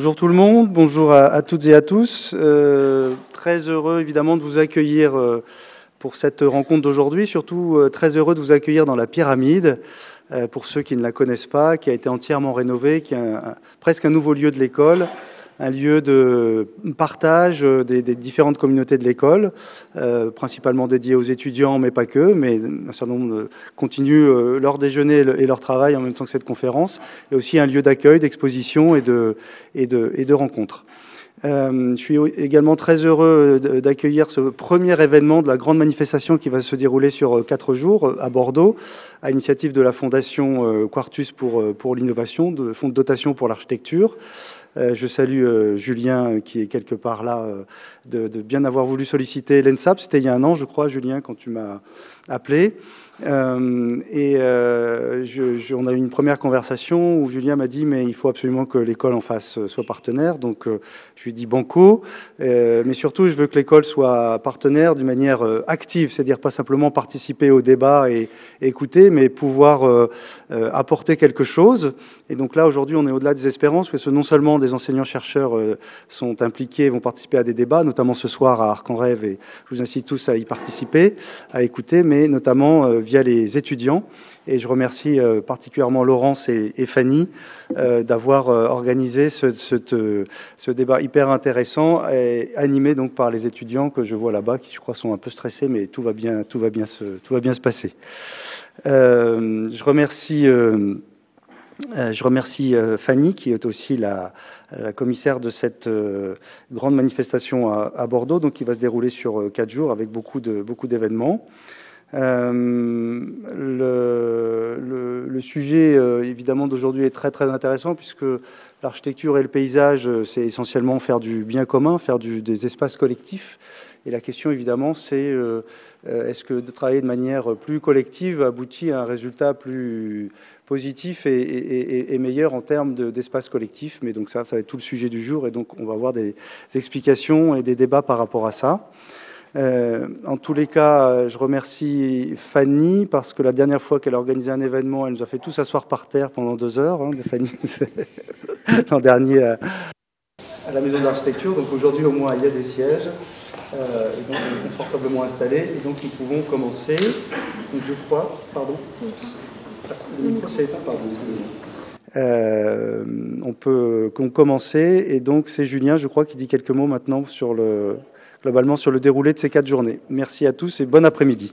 Bonjour tout le monde, bonjour à toutes et à tous. Très heureux évidemment de vous accueillir pour cette rencontre d'aujourd'hui, surtout très heureux de vous accueillir dans la pyramide, pour ceux qui ne la connaissent pas, qui a été entièrement rénovée, qui est presque un nouveau lieu de l'école, un lieu de partage des différentes communautés de l'école, principalement dédié aux étudiants, mais pas que, mais un certain nombre continuent leur déjeuner et leur travail en même temps que cette conférence, et aussi un lieu d'accueil, d'exposition et de rencontres. Je suis également très heureux d'accueillir ce premier événement de la grande manifestation qui va se dérouler sur 4 jours à Bordeaux, à l'initiative de la Fondation Quartus pour l'innovation, de Fonds de dotation pour l'architecture. Je salue Julien qui est quelque part là, de bien avoir voulu solliciter l'ENSAP. C'était il y a un an, je crois, Julien, quand tu m'as appelé. On a eu une première conversation où Julien m'a dit mais il faut absolument que l'école en face soit partenaire, donc je lui ai dit banco, mais surtout je veux que l'école soit partenaire d'une manière active, c'est-à-dire pas simplement participer au débat et écouter, mais pouvoir apporter quelque chose. Et donc là aujourd'hui on est au-delà des espérances, parce que non seulement des enseignants-chercheurs sont impliqués, vont participer à des débats, notamment ce soir à Arc en Rêve, et je vous incite tous à y participer, à écouter, mais notamment via les étudiants. Et je remercie particulièrement Laurence et Fanny d'avoir organisé ce débat hyper intéressant, et animé donc par les étudiants que je vois là-bas, qui je crois sont un peu stressés, mais tout va bien se passer. Je remercie Fanny, qui est aussi la commissaire de cette grande manifestation à Bordeaux, donc qui va se dérouler sur 4 jours avec beaucoup d'événements. Le sujet évidemment d'aujourd'hui est très très intéressant, puisque l'architecture et le paysage, c'est essentiellement faire du bien commun, faire des espaces collectifs. Et la question évidemment c'est est-ce que de travailler de manière plus collective aboutit à un résultat plus positif et meilleur en termes d'espace collectif. Mais donc ça va être tout le sujet du jour, et donc on va avoir des explications et des débats par rapport à ça. En tous les cas, je remercie Fanny, parce que la dernière fois qu'elle a organisé un événement, elle nous a fait tous asseoir par terre pendant 2 heures, Fanny, l'an dernier à la Maison de l'Architecture. Donc aujourd'hui au moins il y a des sièges, et donc on est confortablement installés, et donc nous pouvons commencer. Donc je crois, pardon, le micro s'est éteint, pardon. On peut commencer, et donc c'est Julien, je crois, qui dit quelques mots maintenant globalement sur le déroulé de ces 4 journées. Merci à tous et bon après-midi.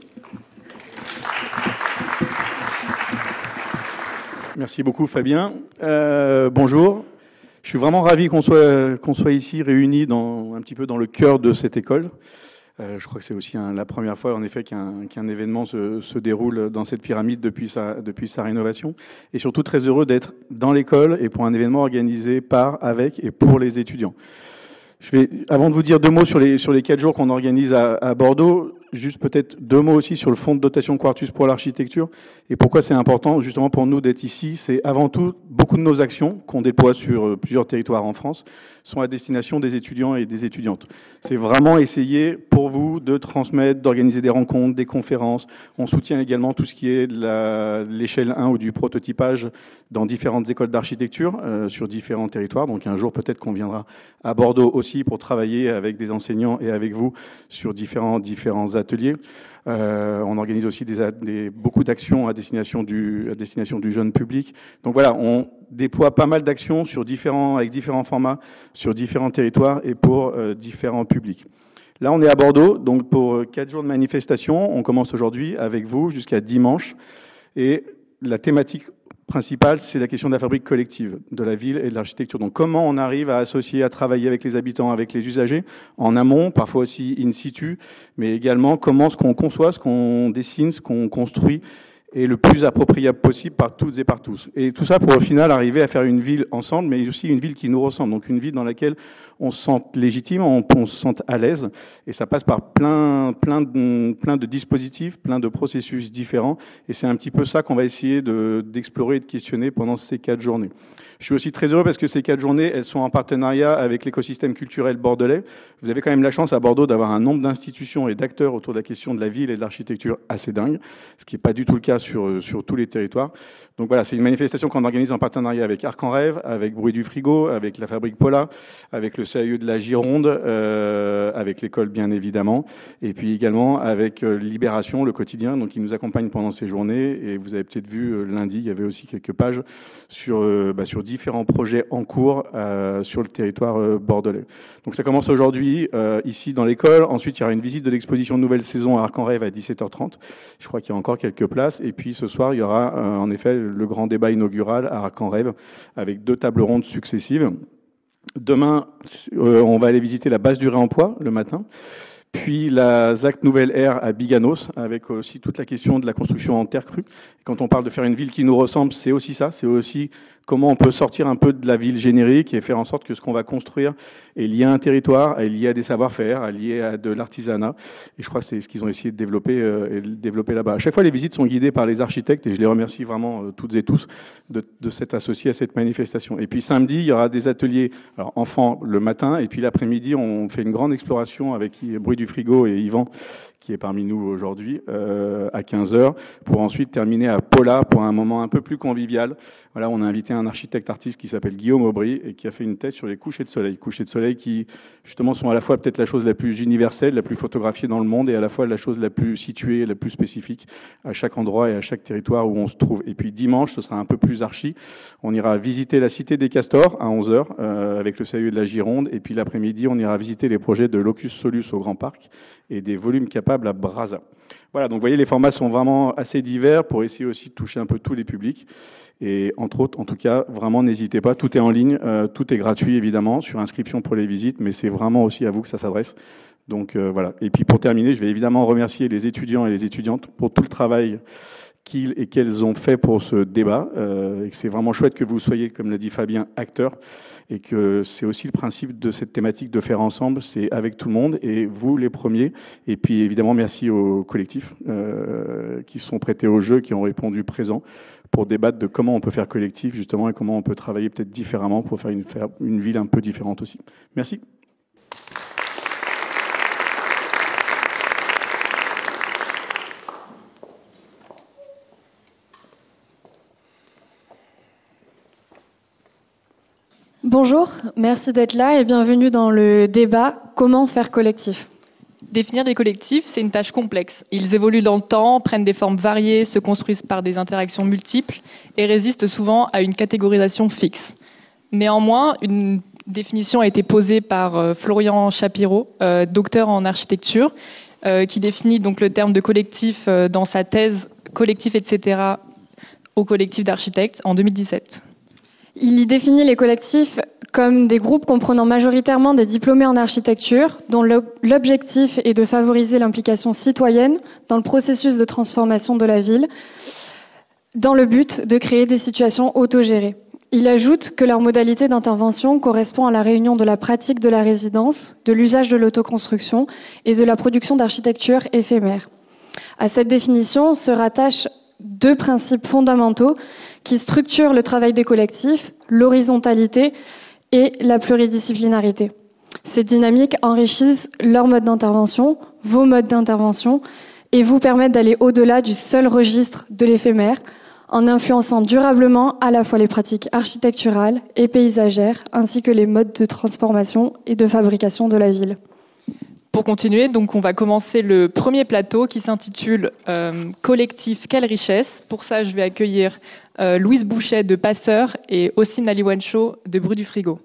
Merci beaucoup Fabien. Bonjour. Je suis vraiment ravi qu'on soit ici réunis un petit peu dans le cœur de cette école. Je crois que c'est aussi la première fois en effet qu'un événement se déroule dans cette pyramide depuis sa rénovation. Et surtout très heureux d'être dans l'école et pour un événement organisé par, avec et pour les étudiants. Avant de vous dire 2 mots sur les 4 jours qu'on organise à Bordeaux, juste peut-être 2 mots aussi sur le fonds de dotation Quartus pour l'architecture, et pourquoi c'est important justement pour nous d'être ici. C'est avant tout, beaucoup de nos actions qu'on déploie sur plusieurs territoires en France sont à destination des étudiants et des étudiantes. C'est vraiment essayer pour vous de transmettre, d'organiser des rencontres, des conférences. On soutient également tout ce qui est de l'échelle 1 ou du prototypage dans différentes écoles d'architecture sur différents territoires. Donc un jour peut-être qu'on viendra à Bordeaux aussi pour travailler avec des enseignants et avec vous sur différents ateliers. On organise aussi beaucoup d'actions à destination du jeune public. Donc voilà, on déploie pas mal d'actions avec différents formats, sur différents territoires et pour différents publics. Là, on est à Bordeaux, donc pour 4 jours de manifestation. On commence aujourd'hui avec vous jusqu'à dimanche. Et la thématique principale, c'est la question de la fabrique collective de la ville et de l'architecture. Donc comment on arrive à associer, à travailler avec les habitants, avec les usagers, en amont, parfois aussi in situ, mais également comment ce qu'on conçoit, ce qu'on dessine, ce qu'on construit est le plus appropriable possible par toutes et par tous. Et tout ça pour au final arriver à faire une ville ensemble, mais aussi une ville qui nous ressemble. Donc une ville dans laquelle on se sente légitime, on se sente à l'aise. Et ça passe par plein de dispositifs, plein de processus différents. Et c'est un petit peu ça qu'on va essayer d'explorer et de questionner pendant ces 4 journées. Je suis aussi très heureux parce que ces 4 journées, elles sont en partenariat avec l'écosystème culturel bordelais. Vous avez quand même la chance à Bordeaux d'avoir un nombre d'institutions et d'acteurs autour de la question de la ville et de l'architecture assez dingue, ce qui n'est pas du tout le cas cas sur tous les territoires. Donc voilà, c'est une manifestation qu'on organise en partenariat avec Arc en Rêve, avec Bruit du Frigo, avec la Fabrique Paula, avec le CAE de la Gironde, avec l'école bien évidemment, et puis également avec Libération, le quotidien, donc qui nous accompagne pendant ces journées. Et vous avez peut-être vu lundi, il y avait aussi quelques pages sur différents projets en cours sur le territoire bordelais. Donc ça commence aujourd'hui ici dans l'école. Ensuite, il y aura une visite de l'exposition Nouvelle Saison à Arc en Rêve à 17h30. Je crois qu'il y a encore quelques places. Et puis ce soir, il y aura en effet le grand débat inaugural à Arc en Rêve avec 2 tables rondes successives. Demain, on va aller visiter la base du réemploi le matin. Puis la ZAC Nouvelle Aire à Biganos, avec aussi toute la question de la construction en terre crue. Quand on parle de faire une ville qui nous ressemble, c'est aussi ça, c'est aussi comment on peut sortir un peu de la ville générique et faire en sorte que ce qu'on va construire est lié à un territoire, est lié à des savoir-faire, est lié à de l'artisanat. Et je crois que c'est ce qu'ils ont essayé de développer là-bas. À chaque fois, les visites sont guidées par les architectes et je les remercie vraiment toutes et tous de s'être associés à cette manifestation. Et puis samedi, il y aura des ateliers enfants le matin et puis l'après-midi, on fait une grande exploration avec Bruit du Frigo et Yvan, qui est parmi nous aujourd'hui, à 15h, pour ensuite terminer à Paula pour un moment un peu plus convivial. Voilà, on a invité un architecte artiste qui s'appelle Guillaume Aubry et qui a fait une thèse sur les couchers de soleil. Couchers de soleil qui, justement, sont à la fois peut-être la chose la plus universelle, la plus photographiée dans le monde et à la fois la chose la plus située, la plus spécifique à chaque endroit et à chaque territoire où on se trouve. Et puis dimanche, ce sera un peu plus archi. On ira visiter la Cité des Castors à 11h avec le CAE de la Gironde. Et puis l'après-midi, on ira visiter les projets de Locus Solus au Grand Parc et des volumes capables à Brazza. Voilà, donc vous voyez, les formats sont vraiment assez divers pour essayer aussi de toucher un peu tous les publics. Et entre autres, en tout cas, vraiment n'hésitez pas, tout est en ligne, tout est gratuit évidemment, sur inscription pour les visites, mais c'est vraiment aussi à vous que ça s'adresse. Donc voilà. Et puis pour terminer, je vais évidemment remercier les étudiants et les étudiantes pour tout le travail qu'ils et qu'elles ont fait pour ce débat. Et c'est vraiment chouette que vous soyez, comme l'a dit Fabien, acteurs. Et que c'est aussi le principe de cette thématique de faire ensemble, c'est avec tout le monde, et vous les premiers. Et puis évidemment, merci aux collectifs qui se sont prêtés au jeu, qui ont répondu présent, pour débattre de comment on peut faire collectif, justement, et comment on peut travailler peut-être différemment pour faire une ville un peu différente aussi. Merci. Bonjour, merci d'être là et bienvenue dans le débat « Comment faire collectif ?» Définir des collectifs, c'est une tâche complexe. Ils évoluent dans le temps, prennent des formes variées, se construisent par des interactions multiples et résistent souvent à une catégorisation fixe. Néanmoins, une définition a été posée par Florian Shapiro, docteur en architecture, qui définit donc le terme de collectif dans sa thèse « Collectif, etc. » au collectif d'architectes en 2017. Il y définit les collectifs comme des groupes comprenant majoritairement des diplômés en architecture, dont l'objectif est de favoriser l'implication citoyenne dans le processus de transformation de la ville, dans le but de créer des situations autogérées. Il ajoute que leur modalité d'intervention correspond à la réunion de la pratique de la résidence, de l'usage de l'autoconstruction et de la production d'architecture éphémère. À cette définition se rattachent 2 principes fondamentaux qui structurent le travail des collectifs, l'horizontalité et la pluridisciplinarité. Ces dynamiques enrichissent leur mode d'intervention, vos modes d'intervention, et vous permettent d'aller au-delà du seul registre de l'éphémère, en influençant durablement à la fois les pratiques architecturales et paysagères, ainsi que les modes de transformation et de fabrication de la ville. Pour continuer, donc on va commencer le premier plateau qui s'intitule Collectif, quelle richesse. Pour ça, je vais accueillir Louise Bouchet de Passeur et Ossine Aliwancho de Bruit du Frigo.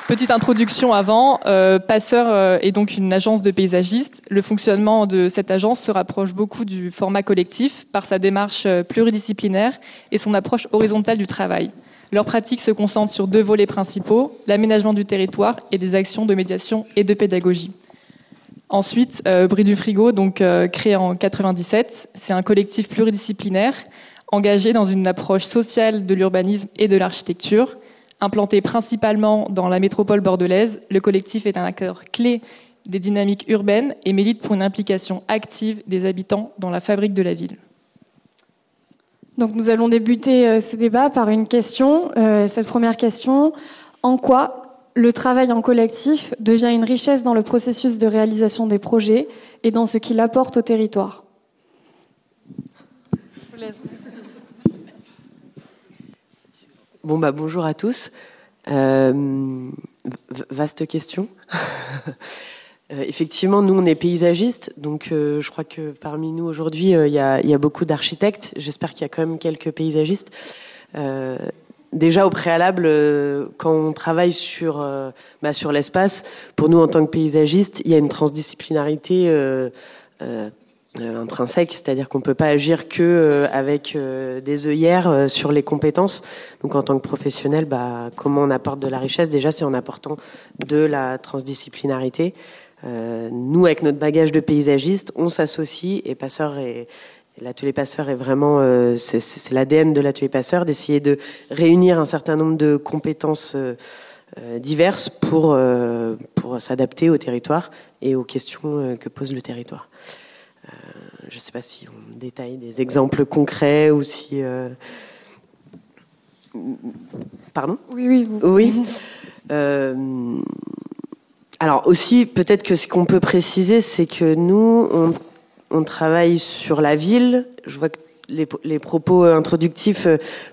Petite introduction avant. Passeur est donc une agence de paysagistes. Le fonctionnement de cette agence se rapproche beaucoup du format collectif par sa démarche pluridisciplinaire et son approche horizontale du travail. Leur pratique se concentre sur 2 volets principaux, l'aménagement du territoire et des actions de médiation et de pédagogie. Ensuite, Bruit du Frigo, donc créé en 1997, c'est un collectif pluridisciplinaire engagé dans une approche sociale de l'urbanisme et de l'architecture. Implanté principalement dans la métropole bordelaise, le collectif est un acteur clé des dynamiques urbaines et milite pour une implication active des habitants dans la fabrique de la ville. Donc nous allons débuter ce débat par une question. Cette première question, en quoi le travail en collectif devient une richesse dans le processus de réalisation des projets et dans ce qu'il apporte au territoire. Bonjour à tous. Vaste question. Effectivement, nous, on est paysagistes, donc je crois que parmi nous aujourd'hui, il y a beaucoup d'architectes. J'espère qu'il y a quand même quelques paysagistes. Déjà au préalable, quand on travaille sur l'espace, pour nous en tant que paysagistes, il y a une transdisciplinarité intrinsèque, c'est-à-dire qu'on peut pas agir que avec des œillères sur les compétences. Donc en tant que professionnel, comment on apporte de la richesse? Déjà, c'est en apportant de la transdisciplinarité. Nous, avec notre bagage de paysagiste, on s'associe et l'atelier Passeur est vraiment, c'est l'ADN de l'atelier Passeur, d'essayer de réunir un certain nombre de compétences diverses pour s'adapter au territoire et aux questions que pose le territoire. Je ne sais pas si on détaille des exemples concrets ou si... Pardon ? Oui. Oui. Alors aussi, peut-être que ce qu'on peut préciser, c'est que nous, on travaille sur la ville. Je vois que les propos introductifs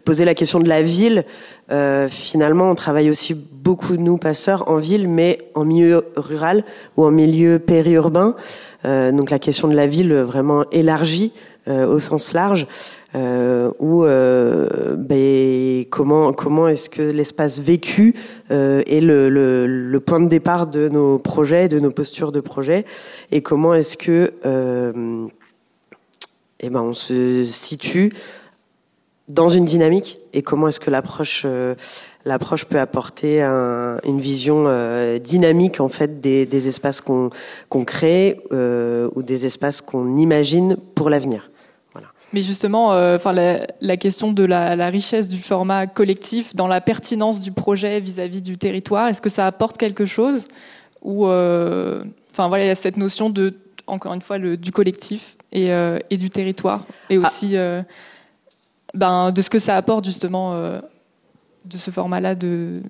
posaient la question de la ville. Finalement, on travaille aussi beaucoup, nous, passeurs, en ville, mais en milieu rural ou en milieu périurbain. Donc la question de la ville vraiment élargie au sens large. Comment est-ce que l'espace vécu est le point de départ de nos projets, de nos postures de projet, et comment est-ce que on se situe dans une dynamique, et comment est-ce que l'approche peut apporter une vision dynamique en fait des espaces qu'on crée ou des espaces qu'on imagine pour l'avenir. Mais justement, la question de la richesse du format collectif dans la pertinence du projet vis-à-vis du territoire, est-ce que ça apporte quelque chose ou il y a cette notion de, encore une fois, du collectif et du territoire et aussi de ce que ça apporte justement de ce format-là de.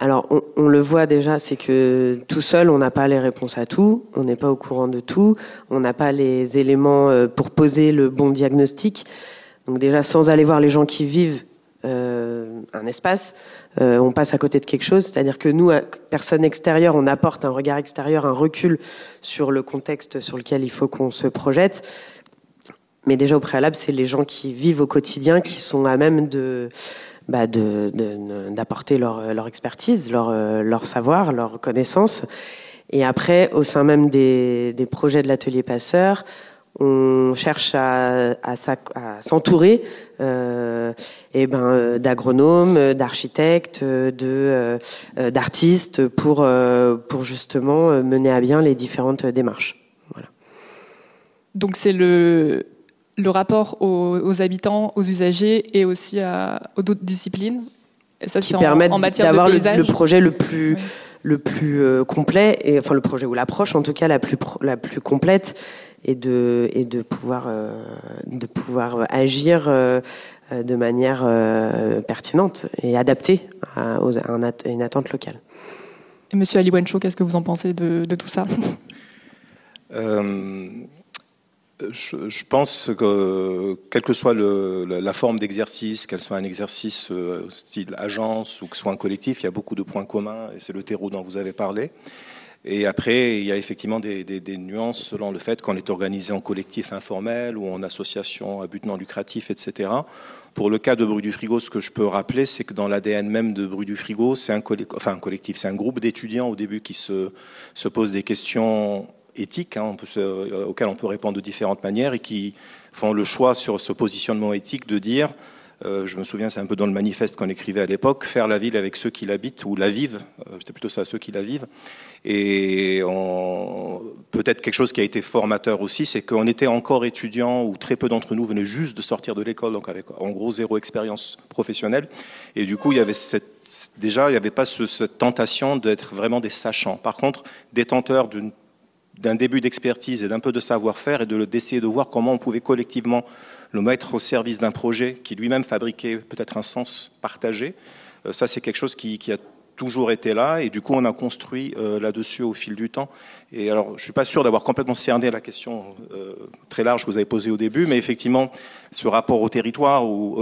Alors, on le voit déjà, c'est que tout seul, on n'a pas les réponses à tout, on n'est pas au courant de tout, on n'a pas les éléments pour poser le bon diagnostic. Donc déjà, sans aller voir les gens qui vivent un espace, on passe à côté de quelque chose. C'est-à-dire que nous, personnes extérieures, on apporte un regard extérieur, un recul sur le contexte sur lequel il faut qu'on se projette. Mais déjà, au préalable, c'est les gens qui vivent au quotidien qui sont à même d'apporter leur expertise, leur savoir, leur connaissance. Et après, au sein même des projets de l'atelier Passeur, on cherche à s'entourer d'agronomes, d'architectes, d'artistes pour justement mener à bien les différentes démarches. Voilà. Donc c'est le rapport aux habitants, aux usagers et aussi aux d'autres disciplines. Et ça, qui permettent en matière d'avoir de paysage. le projet le plus complet, et enfin le projet ou l'approche en tout cas la plus complète, et de pouvoir agir de manière pertinente et adaptée à une attente locale. Et Monsieur Ali Wencho, qu'est-ce que vous en pensez de tout ça? Je pense que, quelle que soit la forme d'exercice, qu'elle soit un exercice style agence ou que ce soit un collectif, il y a beaucoup de points communs, et c'est le terreau dont vous avez parlé. Et après, il y a effectivement des nuances selon le fait qu'on est organisé en collectif informel ou en association à but non lucratif, etc. Pour le cas de Bruit du Frigo, ce que je peux rappeler, c'est que dans l'ADN même de Bruit du Frigo, c'est un collectif, c'est un groupe d'étudiants au début qui se posent des questions éthiques, auxquelles on peut répondre de différentes manières, et qui font le choix sur ce positionnement éthique de dire, je me souviens, c'est un peu dans le manifeste qu'on écrivait à l'époque, faire la ville avec ceux qui l'habitent ou la vivent, c'était plutôt ça, ceux qui la vivent. Et peut-être quelque chose qui a été formateur aussi, c'est qu'on était encore étudiants, ou très peu d'entre nous venaient juste de sortir de l'école, donc avec en gros 0 expérience professionnelle, et du coup il y avait déjà il n'y avait pas cette tentation d'être vraiment des sachants. Par contre, détenteurs d'un début d'expertise et d'un peu de savoir-faire, et d'essayer de voir comment on pouvait collectivement le mettre au service d'un projet qui lui-même fabriquait peut-être un sens partagé. Ça, c'est quelque chose qui a toujours été là, et du coup on a construit là-dessus au fil du temps. Et alors je suis pas sûr d'avoir complètement cerné la question très large que vous avez posée au début, mais effectivement ce rapport au territoire, où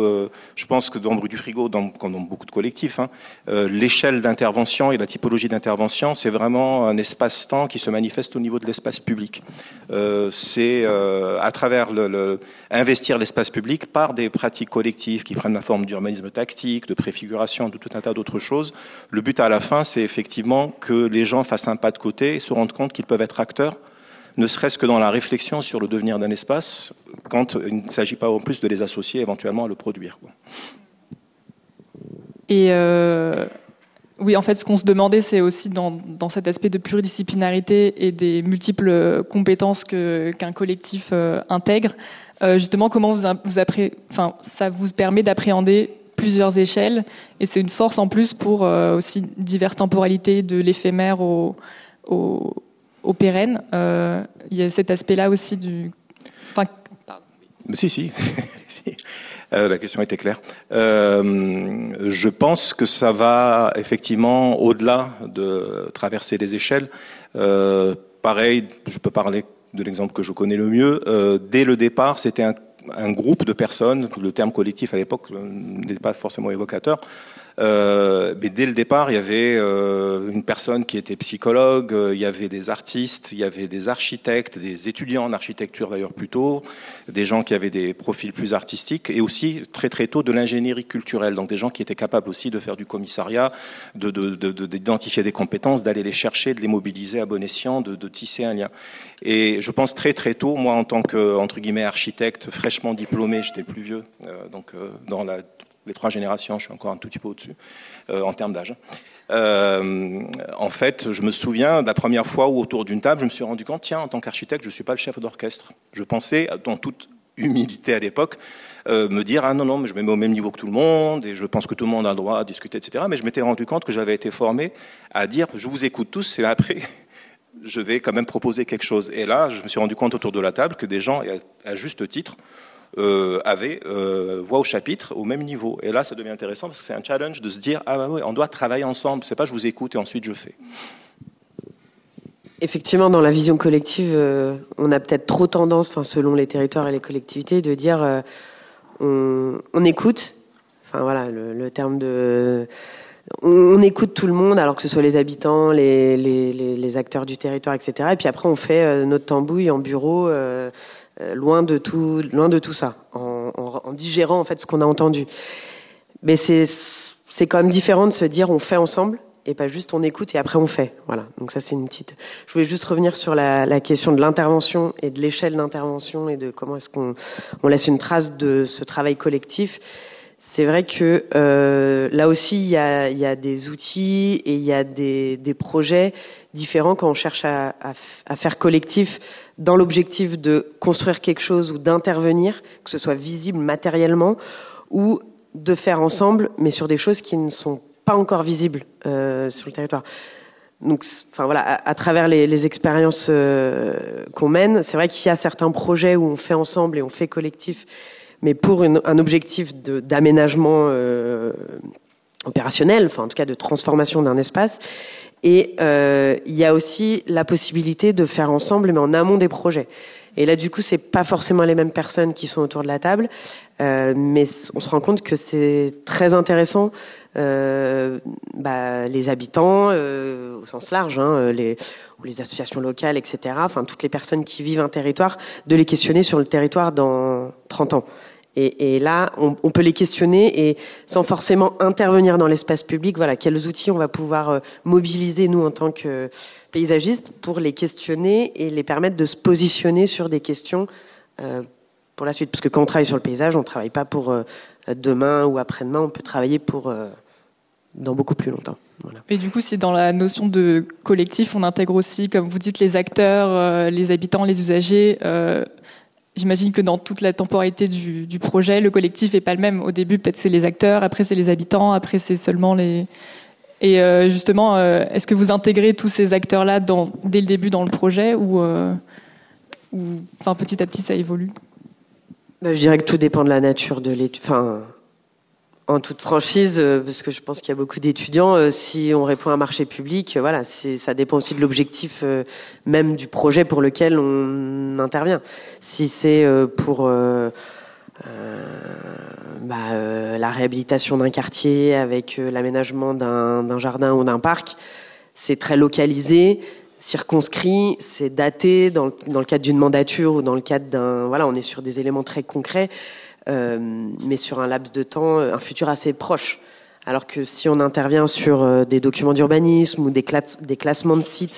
je pense que dans Bruit du Frigo, comme dans beaucoup de collectifs, l'échelle d'intervention et la typologie d'intervention, c'est vraiment un espace-temps qui se manifeste au niveau de l'espace public. C'est à travers investir l'espace public par des pratiques collectives qui prennent la forme d'urbanisme tactique, de préfiguration, de tout un tas d'autres choses. Le but à la fin, c'est effectivement que les gens fassent un pas de côté et se rendent compte qu'ils peuvent être acteurs, ne serait-ce que dans la réflexion sur le devenir d'un espace, quand il ne s'agit pas en plus de les associer éventuellement à le produire. Et oui, en fait, ce qu'on se demandait, c'est aussi dans cet aspect de pluridisciplinarité et des multiples compétences qu'un collectif intègre, justement, comment ça vous permet d'appréhender plusieurs échelles, et c'est une force en plus pour aussi diverses temporalités, de l'éphémère au pérenne. Il y a cet aspect-là aussi du... Si. La question était claire. Je pense que ça va effectivement au-delà de traverser les échelles. Pareil, je peux parler de l'exemple que je connais le mieux. Dès le départ, c'était un groupe de personnes, le terme collectif à l'époque n'est pas forcément évocateur, mais dès le départ, il y avait une personne qui était psychologue, il y avait des artistes, il y avait des architectes, des étudiants en architecture d'ailleurs plutôt, des gens qui avaient des profils plus artistiques, et aussi très très tôt de l'ingénierie culturelle, donc des gens qui étaient capables aussi de faire du commissariat, d'identifier des compétences, d'aller les chercher, de les mobiliser à bon escient, de tisser un lien. Et je pense très très tôt, moi en tant que entre guillemets architecte fraîchement diplômé, j'étais plus vieux, donc dans les 3 générations, je suis encore un tout petit peu au-dessus en termes d'âge. En fait, je me souviens de la première fois où autour d'une table, je me suis rendu compte, tiens, en tant qu'architecte, je ne suis pas le chef d'orchestre. Je pensais, dans toute humilité à l'époque, me dire, ah non, mais je me mets au même niveau que tout le monde, et je pense que tout le monde a le droit à discuter, etc. Mais je m'étais rendu compte que j'avais été formé à dire, je vous écoute tous, et après, je vais quand même proposer quelque chose. Et là, je me suis rendu compte autour de la table que des gens, à juste titre, avaient voix au chapitre au même niveau. Et là, ça devient intéressant parce que c'est un challenge de se dire, ah bah oui, on doit travailler ensemble. C'est pas je vous écoute et ensuite je fais. Effectivement, dans la vision collective, on a peut-être trop tendance, selon les territoires et les collectivités, de dire on écoute. Enfin voilà, le terme de on écoute tout le monde, alors que ce soit les habitants, les acteurs du territoire, etc. Et puis après, on fait notre tambouille en bureau, loin de tout ça, en digérant en fait ce qu'on a entendu. Mais c'est quand même différent de se dire on fait ensemble et pas juste on écoute et après on fait. Voilà. Donc ça c'est une petite. Je voulais juste revenir sur la question de l'intervention et de l'échelle d'intervention et de comment est-ce qu'on laisse une trace de ce travail collectif. C'est vrai que là aussi, il y a des outils et il y a des projets différents quand on cherche à faire collectif dans l'objectif de construire quelque chose ou d'intervenir, que ce soit visible matériellement, ou de faire ensemble, mais sur des choses qui ne sont pas encore visibles sur le territoire. Donc, enfin voilà, à travers les expériences qu'on mène, c'est vrai qu'il y a certains projets où on fait ensemble et on fait collectif, mais pour un objectif d'aménagement opérationnel, enfin en tout cas de transformation d'un espace. Et il y a aussi la possibilité de faire ensemble, mais en amont des projets. Et là, du coup, c'est pas forcément les mêmes personnes qui sont autour de la table, mais on se rend compte que c'est très intéressant. Les habitants, au sens large, ou les associations locales, etc. Enfin, toutes les personnes qui vivent un territoire, de les questionner sur le territoire dans 30 ans. Et là, on peut les questionner et sans forcément intervenir dans l'espace public. Voilà, quels outils on va pouvoir mobiliser, nous, en tant que paysagistes, pour les questionner et les permettre de se positionner sur des questions pour la suite. Parce que quand on travaille sur le paysage, on ne travaille pas pour demain ou après-demain, on peut travailler pour dans beaucoup plus longtemps. Voilà. Et du coup, si dans la notion de collectif, on intègre aussi, comme vous dites, les acteurs, les habitants, les usagers... J'imagine que dans toute la temporalité du projet, le collectif n'est pas le même. Au début, peut-être c'est les acteurs, après c'est les habitants, après c'est seulement les... Et justement, est-ce que vous intégrez tous ces acteurs-là dès le début dans le projet ou petit à petit ça évolue ? Je dirais que tout dépend de la nature de l'étude. Enfin, En toute franchise, parce que je pense qu'il y a beaucoup d'étudiants, si on répond à un marché public, voilà, ça dépend aussi de l'objectif même du projet pour lequel on intervient. Si c'est pour la réhabilitation d'un quartier avec l'aménagement d'un jardin ou d'un parc, c'est très localisé, circonscrit, c'est daté dans le cadre d'une mandature ou dans le cadre d'un... Voilà, on est sur des éléments très concrets. Mais sur un laps de temps, un futur assez proche. Alors que si on intervient sur des documents d'urbanisme ou des classements de sites,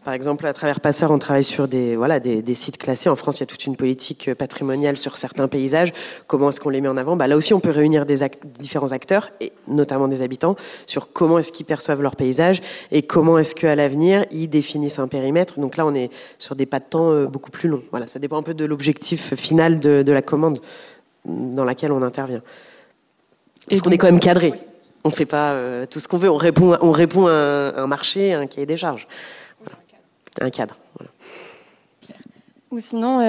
par exemple à travers Passeur, on travaille sur des sites classés. En France, il y a toute une politique patrimoniale sur certains paysages. Comment est-ce qu'on les met en avant ? Là aussi, on peut réunir différents acteurs, et notamment des habitants, sur comment est-ce qu'ils perçoivent leur paysage et comment est-ce qu'à l'avenir, ils définissent un périmètre. Donc là, on est sur des pas de temps beaucoup plus longs. Voilà, ça dépend un peu de l'objectif final de la commande dans laquelle on intervient. Parce qu'on est quand même cadré. On ne fait pas tout ce qu'on veut. On répond à un marché, à un cahier des charges. Voilà. Un cadre. Voilà. Ou sinon,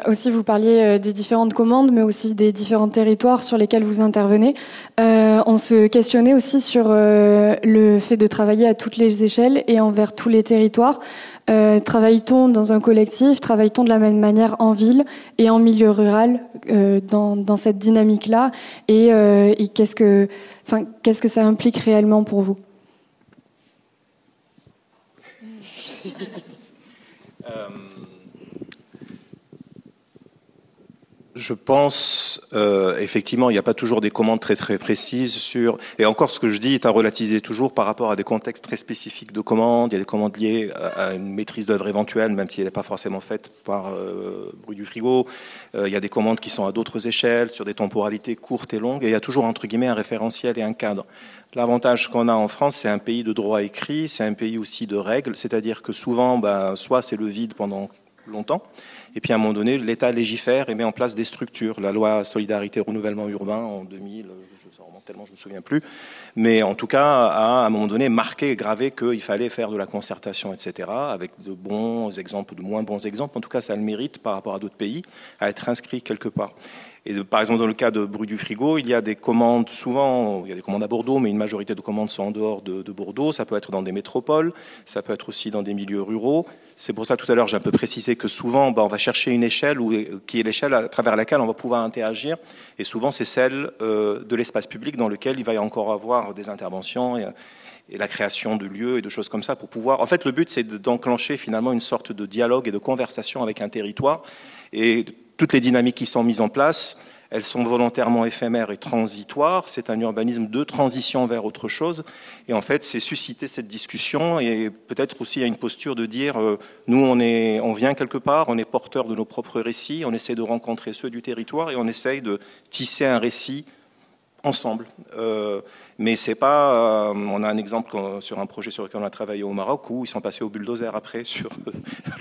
aussi vous parliez des différentes commandes, mais aussi des différents territoires sur lesquels vous intervenez. On se questionnait aussi sur le fait de travailler à toutes les échelles et envers tous les territoires. Travaille-t-on dans un collectif ? Travaille-t-on de la même manière en ville et en milieu rural dans cette dynamique-là ? Et qu'est-ce que ça implique réellement pour vous ? Je pense, effectivement, il n'y a pas toujours des commandes très très précises sur... Et encore, ce que je dis est à relativiser toujours par rapport à des contextes très spécifiques de commandes. Il y a des commandes liées à une maîtrise d'œuvre éventuelle, même si elle n'est pas forcément faite par bruit du frigo. Il y a des commandes qui sont à d'autres échelles, sur des temporalités courtes et longues. Et il y a toujours, entre guillemets, un référentiel et un cadre. L'avantage qu'on a en France, c'est un pays de droit écrit, c'est un pays aussi de règles. C'est-à-dire que souvent, soit c'est le vide pendant longtemps, et puis à un moment donné, l'État légifère et met en place des structures. La loi Solidarité Renouvellement Urbain en 2000, ça remonte tellement, je ne me souviens plus, mais en tout cas, a à un moment donné marqué et gravé qu'il fallait faire de la concertation, etc., avec de bons exemples, de moins bons exemples. En tout cas, ça a le mérite, par rapport à d'autres pays, à être inscrit quelque part. Et par exemple, dans le cas de Bruit du frigo, il y a des commandes, souvent, il y a des commandes à Bordeaux, mais une majorité de commandes sont en dehors de Bordeaux. Ça peut être dans des métropoles, ça peut être aussi dans des milieux ruraux. C'est pour ça, tout à l'heure, j'ai un peu précisé que souvent, on va chercher une échelle qui est l'échelle à travers laquelle on va pouvoir interagir. Et souvent, c'est celle de l'espace public dans lequel il va y encore avoir des interventions et la création de lieux et de choses comme ça pour pouvoir... En fait, le but, c'est d'enclencher finalement une sorte de dialogue et de conversation avec un territoire. Et toutes les dynamiques qui sont mises en place, elles sont volontairement éphémères et transitoires. C'est un urbanisme de transition vers autre chose. Et en fait, c'est susciter cette discussion et peut-être aussi à une posture de dire nous, on vient quelque part, on est porteur de nos propres récits, on essaie de rencontrer ceux du territoire et on essaye de tisser un récit ensemble. Mais c'est pas... on a un exemple sur un projet sur lequel on a travaillé au Maroc où ils sont passés au bulldozer après sur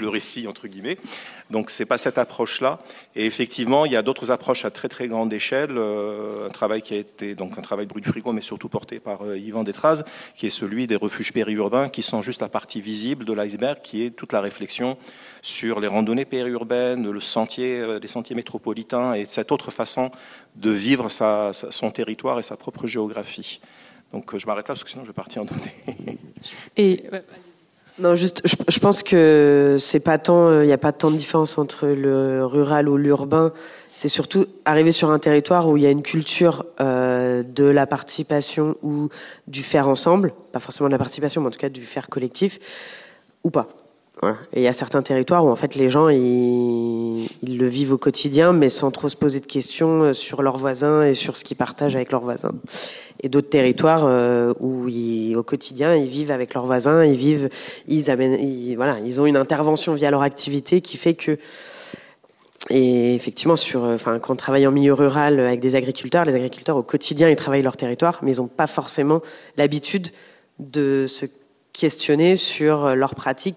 le récit, entre guillemets. Donc c'est pas cette approche-là. Et effectivement, il y a d'autres approches à très très grande échelle. Un travail qui a été, donc un travail Bruit du frigo, mais surtout porté par Yvan Détraz, qui est celui des refuges périurbains, qui sont juste la partie visible de l'iceberg, qui est toute la réflexion sur les randonnées périurbaines, les sentiers métropolitains et cette autre façon de vivre son territoire et sa propre géographie. Donc je m'arrête là parce que sinon je vais partir en données. Non, juste, je pense que c'est pas tant, il n'y a pas tant de différence entre le rural ou l'urbain. C'est surtout arriver sur un territoire où il y a une culture de la participation ou du faire ensemble, pas forcément de la participation, mais en tout cas du faire collectif, ou pas. Voilà. Et il y a certains territoires où en fait les gens ils le vivent au quotidien, mais sans trop se poser de questions sur leurs voisins et sur ce qu'ils partagent avec leurs voisins. Et d'autres territoires où au quotidien ils vivent avec leurs voisins, ils ont une intervention via leur activité qui fait que... Et effectivement, quand on travaille en milieu rural avec des agriculteurs, les agriculteurs au quotidien ils travaillent leur territoire, mais ils n'ont pas forcément l'habitude de se questionner sur leur pratique.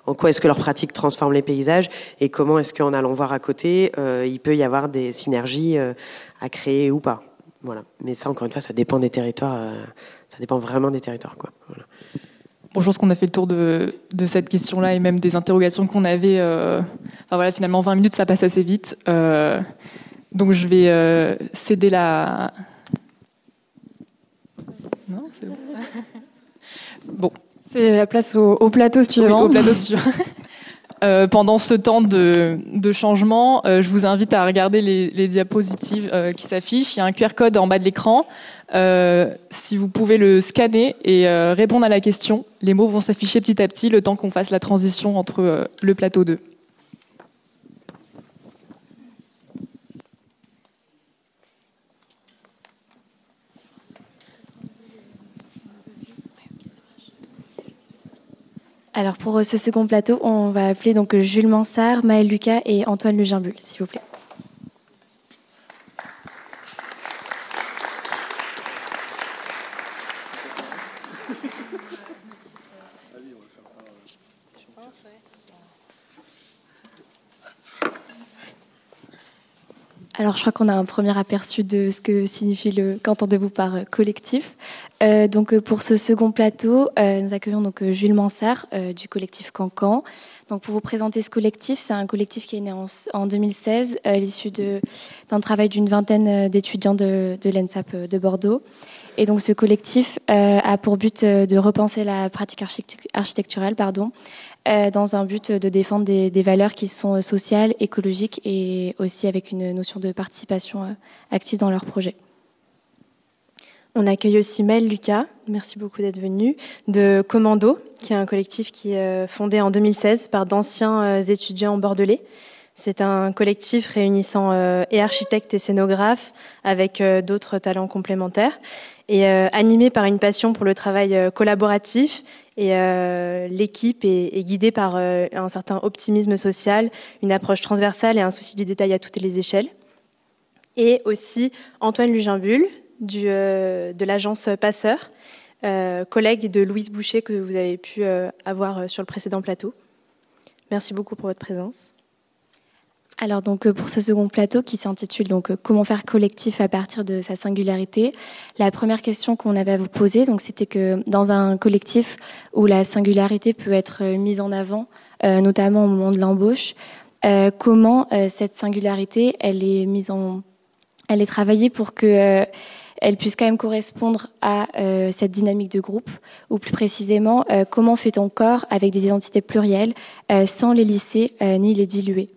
En quoi est-ce que leur pratique transforme les paysages et comment est-ce qu'en allant voir à côté, il peut y avoir des synergies à créer ou pas. Voilà. Mais ça, encore une fois, ça dépend des territoires. Ça dépend vraiment des territoires, quoi. Voilà. Bon, je pense qu'on a fait le tour de cette question-là et même des interrogations qu'on avait. Finalement, 20 minutes, ça passe assez vite. Donc je vais céder la... Non, c'est bon. Bon. C'est la place au plateau suivant. Oui, au plateau suivant. Pendant ce temps de changement, je vous invite à regarder les diapositives qui s'affichent. Il y a un QR code en bas de l'écran. Si vous pouvez le scanner et répondre à la question, les mots vont s'afficher petit à petit le temps qu'on fasse la transition entre le plateau 2. Alors pour ce second plateau, on va appeler donc Jules Mansart, Maël Lucas et Antoine Le Gimbul, s'il vous plaît. Alors, je crois qu'on a un premier aperçu de ce que signifie qu'entendez-vous par collectif. Donc, pour ce second plateau, nous accueillons donc Jules Mansart du collectif Cancan. Donc, pour vous présenter ce collectif, c'est un collectif qui est né en 2016 à l'issue d'un travail d'une vingtaine d'étudiants de l'ENSAP de Bordeaux. Et donc, ce collectif a pour but de repenser la pratique architecturale, dans un but de défendre des valeurs qui sont sociales, écologiques et aussi avec une notion de participation active dans leurs projets. On accueille aussi Maël Lucas, merci beaucoup d'être venu, de Commando, qui est un collectif qui est fondé en 2016 par d'anciens étudiants bordelais. C'est un collectif réunissant et architectes et scénographes avec d'autres talents complémentaires et animé par une passion pour le travail collaboratif. Et l'équipe est guidée par un certain optimisme social, une approche transversale et un souci du détail à toutes les échelles. Et aussi Antoine Le Gimbul de l'agence Passeur, collègue de Louise Boucher que vous avez pu avoir sur le précédent plateau. Merci beaucoup pour votre présence. Alors donc pour ce second plateau qui s'intitule donc comment faire collectif à partir de sa singularité, la première question qu'on avait à vous poser donc c'était que dans un collectif où la singularité peut être mise en avant, notamment au moment de l'embauche, comment cette singularité elle est travaillée pour que elle puisse quand même correspondre à cette dynamique de groupe, ou plus précisément comment fait-on corps avec des identités plurielles sans les lisser ni les diluer.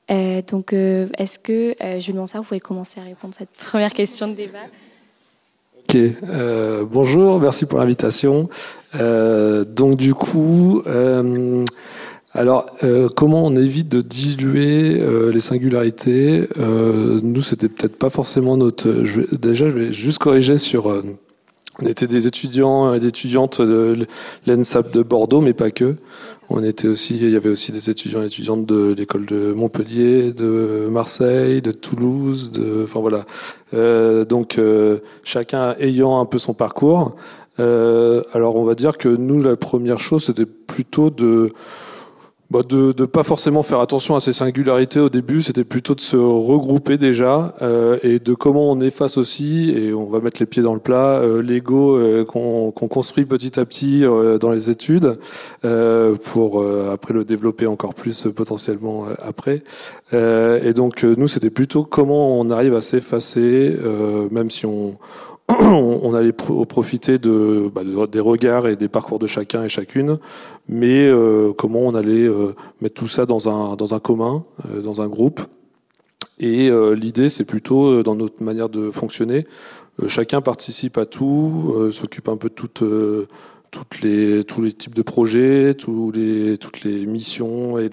Donc, est-ce que, Jules Mansart, vous pouvez commencer à répondre à cette première question de débat? Ok, bonjour, merci pour l'invitation. Donc du coup, comment on évite de diluer les singularités? Nous, c'était peut-être pas forcément notre... je vais juste corriger sur... on était des étudiants et des étudiantes de l'ENSAP de Bordeaux, mais pas que. Il y avait aussi des étudiants et étudiantes de l'école de Montpellier, de Marseille, de Toulouse, enfin voilà. Donc chacun ayant un peu son parcours. Alors on va dire que nous, la première chose, c'était plutôt de pas forcément faire attention à ces singularités au début, c'était plutôt de se regrouper déjà et de comment on efface aussi, et on va mettre les pieds dans le plat, l'ego qu'on construit petit à petit dans les études pour après le développer encore plus potentiellement après. Et donc nous, c'était plutôt comment on arrive à s'effacer, même si on allait profiter des regards et des parcours de chacun et chacune, mais comment on allait mettre tout ça dans un commun, dans un groupe. Et l'idée, c'est plutôt dans notre manière de fonctionner, chacun participe à tout, s'occupe un peu de tous les types de projets, toutes les missions et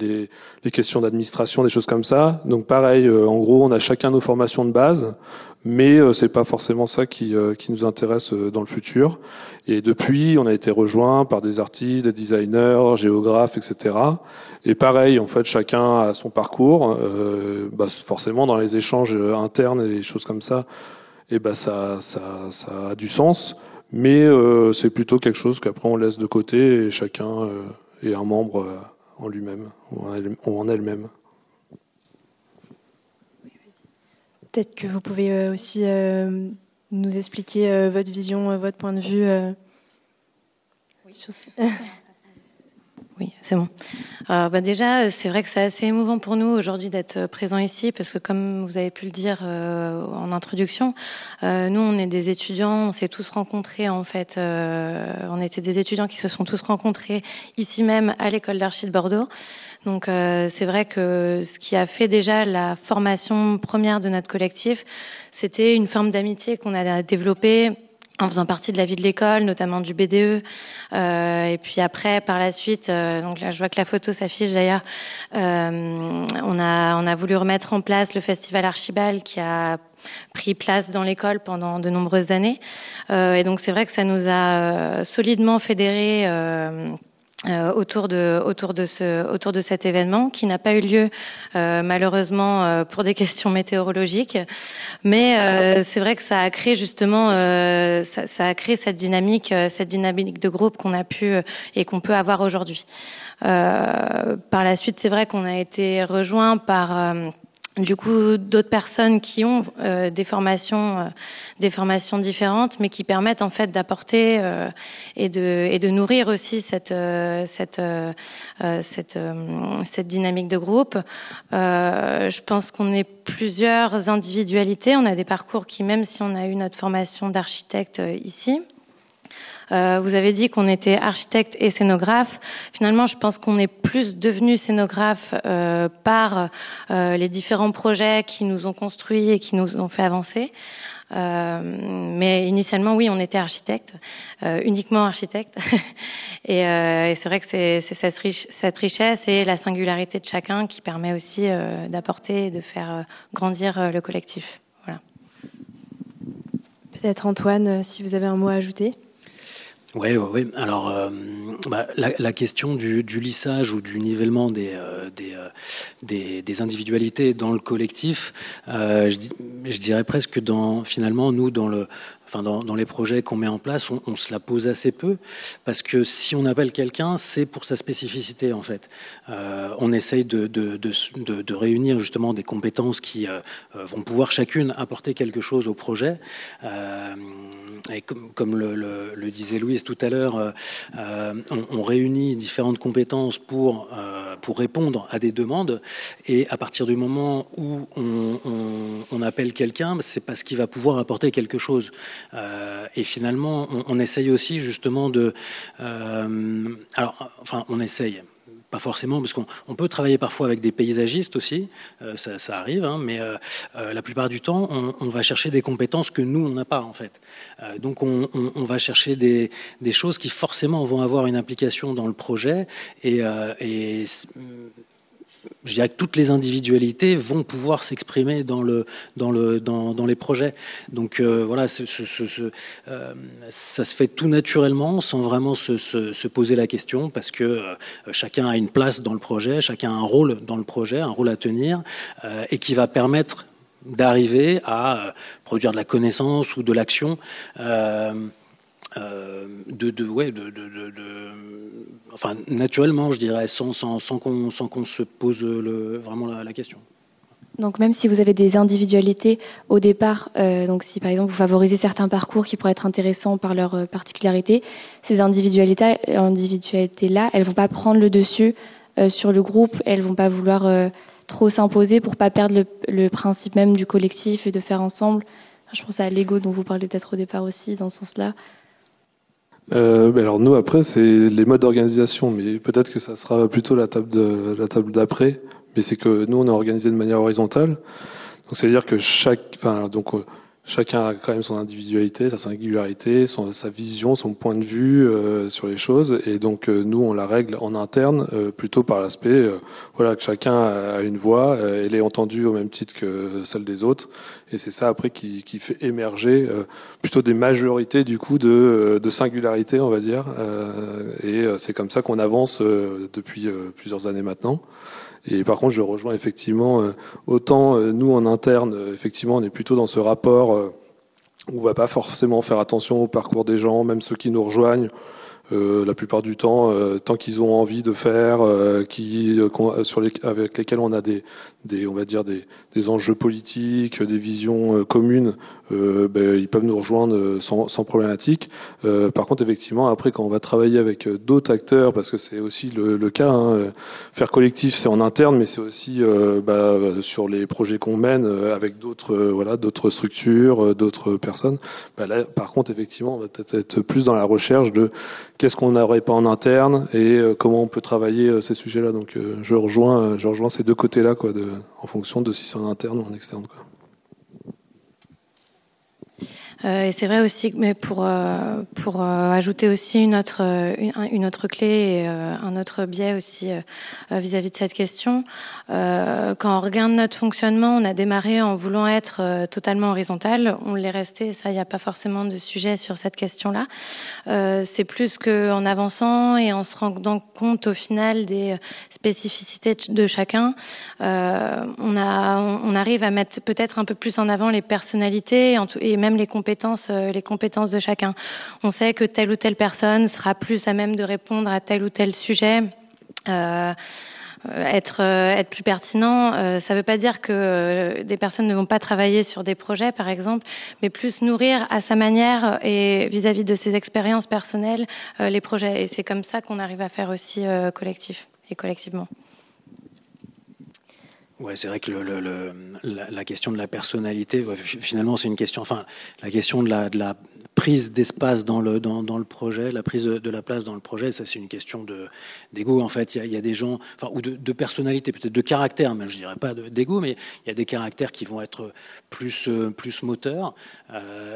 les questions d'administration, des choses comme ça. Donc pareil, en gros, on a chacun nos formations de base, mais c'est pas forcément ça qui nous intéresse dans le futur. Et depuis, on a été rejoint par des artistes, des designers, géographes, etc. Et pareil, en fait, chacun a son parcours. Forcément, dans les échanges internes et les choses comme ça, ça a du sens. Mais c'est plutôt quelque chose qu'après on laisse de côté et chacun est un membre en lui-même ou en elle-même. Peut-être que vous pouvez aussi nous expliquer votre vision, votre point de vue. Oui, C'est bon. Déjà, c'est vrai que c'est assez émouvant pour nous aujourd'hui d'être présents ici, parce que comme vous avez pu le dire en introduction, nous, on est des étudiants, on s'est tous rencontrés en fait. On était des étudiants qui se sont tous rencontrés ici même à l'école d'archi de Bordeaux. Donc, c'est vrai que ce qui a fait déjà la formation première de notre collectif, c'était une forme d'amitié qu'on a développée en faisant partie de la vie de l'école, notamment du BDE. Et puis après, par la suite, donc là, je vois que la photo s'affiche d'ailleurs. On a voulu remettre en place le festival Archibald qui a pris place dans l'école pendant de nombreuses années. Et donc c'est vrai que ça nous a solidement fédérés. Autour de cet événement qui n'a pas eu lieu malheureusement pour des questions météorologiques, mais c'est vrai que ça a créé justement ça a créé cette dynamique de groupe qu'on a pu et qu'on peut avoir aujourd'hui. Par la suite, c'est vrai qu'on a été rejoint par du coup d'autres personnes qui ont des formations différentes, mais qui permettent en fait d'apporter et de nourrir aussi cette dynamique de groupe. Je pense qu'on est plusieurs individualités, on a des parcours qui, même si on a eu notre formation d'architecte ici, vous avez dit qu'on était architecte et scénographe. Finalement, je pense qu'on est plus devenu scénographe par les différents projets qui nous ont construits et qui nous ont fait avancer. Mais initialement, oui, on était architecte, uniquement architecte. Et c'est vrai que c'est cette richesse et la singularité de chacun qui permet aussi d'apporter et de faire grandir le collectif. Voilà. Peut-être Antoine, si vous avez un mot à ajouter. Oui. Alors, la question du lissage ou du nivellement des individualités dans le collectif, je dirais presque que finalement, nous, dans les projets qu'on met en place, on se la pose assez peu, parce que si on appelle quelqu'un, c'est pour sa spécificité en fait. On essaye de réunir justement des compétences qui vont pouvoir chacune apporter quelque chose au projet. Et comme le disait Louise tout à l'heure, on réunit différentes compétences pour répondre à des demandes, et à partir du moment où on appelle quelqu'un, c'est parce qu'il va pouvoir apporter quelque chose. Et finalement, on essaye aussi justement on essaye. Pas forcément, parce qu'on peut travailler parfois avec des paysagistes aussi, ça arrive, hein, mais la plupart du temps, on va chercher des compétences que nous, on n'a pas en fait. Donc on va chercher des choses qui forcément vont avoir une implication dans le projet, et je dirais que toutes les individualités vont pouvoir s'exprimer dans les projets. Donc voilà, ça se fait tout naturellement, sans vraiment se poser la question, parce que chacun a une place dans le projet, chacun a un rôle dans le projet, un rôle à tenir, et qui va permettre d'arriver à produire de la connaissance ou de l'action. Naturellement, je dirais, sans qu'on se pose vraiment la question. Donc même si vous avez des individualités au départ, donc si par exemple vous favorisez certains parcours qui pourraient être intéressants par leur particularité, ces individualités-là, elles vont pas prendre le dessus sur le groupe, elles vont pas vouloir trop s'imposer pour pas perdre le principe même du collectif et de faire ensemble. Je pense à l'ego dont vous parlez peut-être au départ aussi, dans ce sens-là. Alors nous après c'est les modes d'organisation, mais peut-être que ça sera plutôt la table d'après. Mais c'est que nous on est organisé de manière horizontale, donc c'est à dire que chacun a quand même son individualité, sa singularité, sa vision, son point de vue sur les choses, et donc nous on la règle en interne plutôt par l'aspect que chacun a une voix, elle est entendue au même titre que celle des autres, et c'est ça après qui fait émerger plutôt des majorités du coup de singularité, on va dire, et c'est comme ça qu'on avance depuis plusieurs années maintenant. Et par contre, je rejoins effectivement, autant nous en interne, effectivement, on est plutôt dans ce rapport où on va pas forcément faire attention au parcours des gens, même ceux qui nous rejoignent. La plupart du temps, tant qu'ils ont envie de faire, avec lesquels on a on va dire des enjeux politiques, des visions communes, ils peuvent nous rejoindre sans problématique. Par contre, effectivement, après, quand on va travailler avec d'autres acteurs, parce que c'est aussi le cas, faire collectif, c'est en interne, mais c'est aussi sur les projets qu'on mène avec d'autres structures, d'autres personnes. Là, par contre, effectivement, on va peut-être être plus dans la recherche de qu'est-ce qu'on n'aurait pas en interne et comment on peut travailler ces sujets-là. Donc, je rejoins ces deux côtés-là, en fonction de si c'est en interne ou en externe, quoi. Et c'est vrai aussi, mais pour ajouter aussi une autre clé et un autre biais aussi vis-à-vis de cette question, quand on regarde notre fonctionnement, on a démarré en voulant être totalement horizontal, on l'est resté, ça il n'y a pas forcément de sujet sur cette question-là. C'est plus qu'en avançant et en se rendant compte au final des spécificités de chacun, on arrive à mettre peut-être un peu plus en avant les personnalités et même les compétences de chacun. On sait que telle ou telle personne sera plus à même de répondre à tel ou tel sujet. Être plus pertinent, ça ne veut pas dire que des personnes ne vont pas travailler sur des projets, par exemple, mais plus nourrir à sa manière et vis-à-vis de ses expériences personnelles les projets. Et c'est comme ça qu'on arrive à faire aussi collectif et collectivement. Ouais, c'est vrai que la question de la personnalité, finalement, c'est une question. Enfin, la question de la prise d'espace dans le projet, la prise de la place dans le projet, ça, c'est une question d'ego. En fait, il y a des gens, ou de personnalité, peut-être de caractère, mais je dirais pas d'ego, mais il y a des caractères qui vont être plus moteurs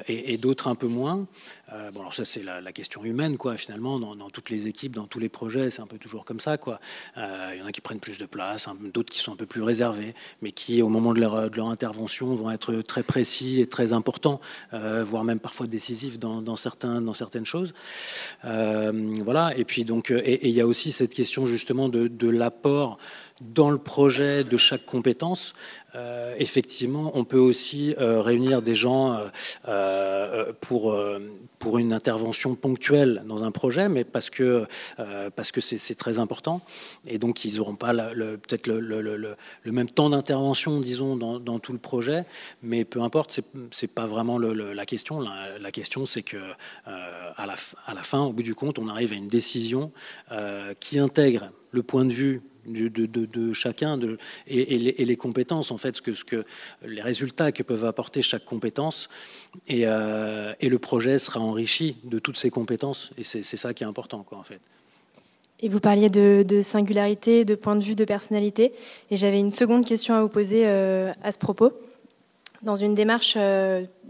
et d'autres un peu moins. Alors ça, c'est la question humaine, quoi. Finalement, dans toutes les équipes, dans tous les projets, c'est un peu toujours comme ça, quoi. Il y en a qui prennent plus de place, d'autres qui sont un peu plus réservés, mais qui, au moment de leur intervention, vont être très précis et très importants, voire même parfois décisifs dans certaines choses. Voilà. Et puis donc, et il y a aussi cette question justement de l'apport dans le projet de chaque compétence. Effectivement, on peut aussi réunir des gens pour une intervention ponctuelle dans un projet, mais parce que c'est très important, et donc ils n'auront pas peut-être le même temps d'intervention, disons, dans tout le projet, mais peu importe, c'est pas vraiment la question. La question, c'est que à la fin, au bout du compte, on arrive à une décision qui intègre le point de vue de chacun et les compétences, en fait, les résultats que peuvent apporter chaque compétence, et le projet sera enrichi de toutes ces compétences, et c'est ça qui est important, quoi, en fait. Et vous parliez de singularité, de point de vue, de personnalité, et j'avais une seconde question à vous poser à ce propos. Dans une démarche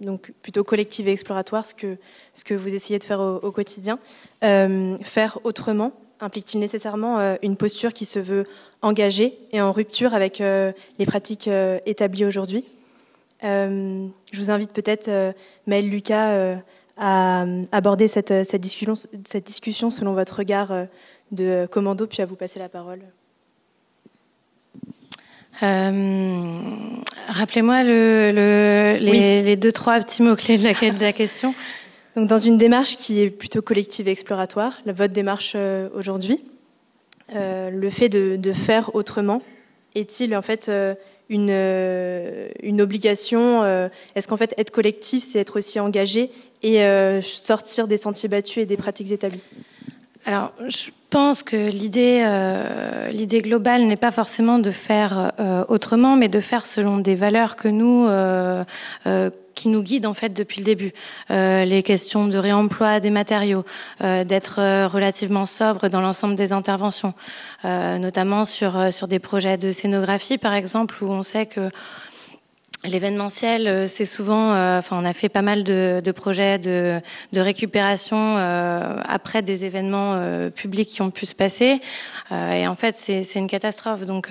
donc plutôt collective et exploratoire, ce que vous essayez de faire au quotidien, faire autrement implique-t-il nécessairement une posture qui se veut engagée et en rupture avec les pratiques établies aujourd'hui? Je vous invite peut-être, Maëlle, Lucas, à aborder cette discussion selon votre regard de commando, puis à vous passer la parole. Rappelez-moi les 2-3 petits mots-clés de la question. Donc, dans une démarche qui est plutôt collective et exploratoire, votre démarche aujourd'hui, le fait de faire autrement, est-il en fait une obligation? Est-ce qu'en fait être collectif, c'est être aussi engagé et sortir des sentiers battus et des pratiques établies? Alors, je pense que l'idée globale n'est pas forcément de faire autrement, mais de faire selon des valeurs que qui nous guident en fait depuis le début. Les questions de réemploi des matériaux, d'être relativement sobre dans l'ensemble des interventions, notamment sur des projets de scénographie par exemple, où on sait que l'événementiel, c'est souvent, on a fait pas mal de projets de récupération après des événements publics qui ont pu se passer, et en fait c'est une catastrophe. Donc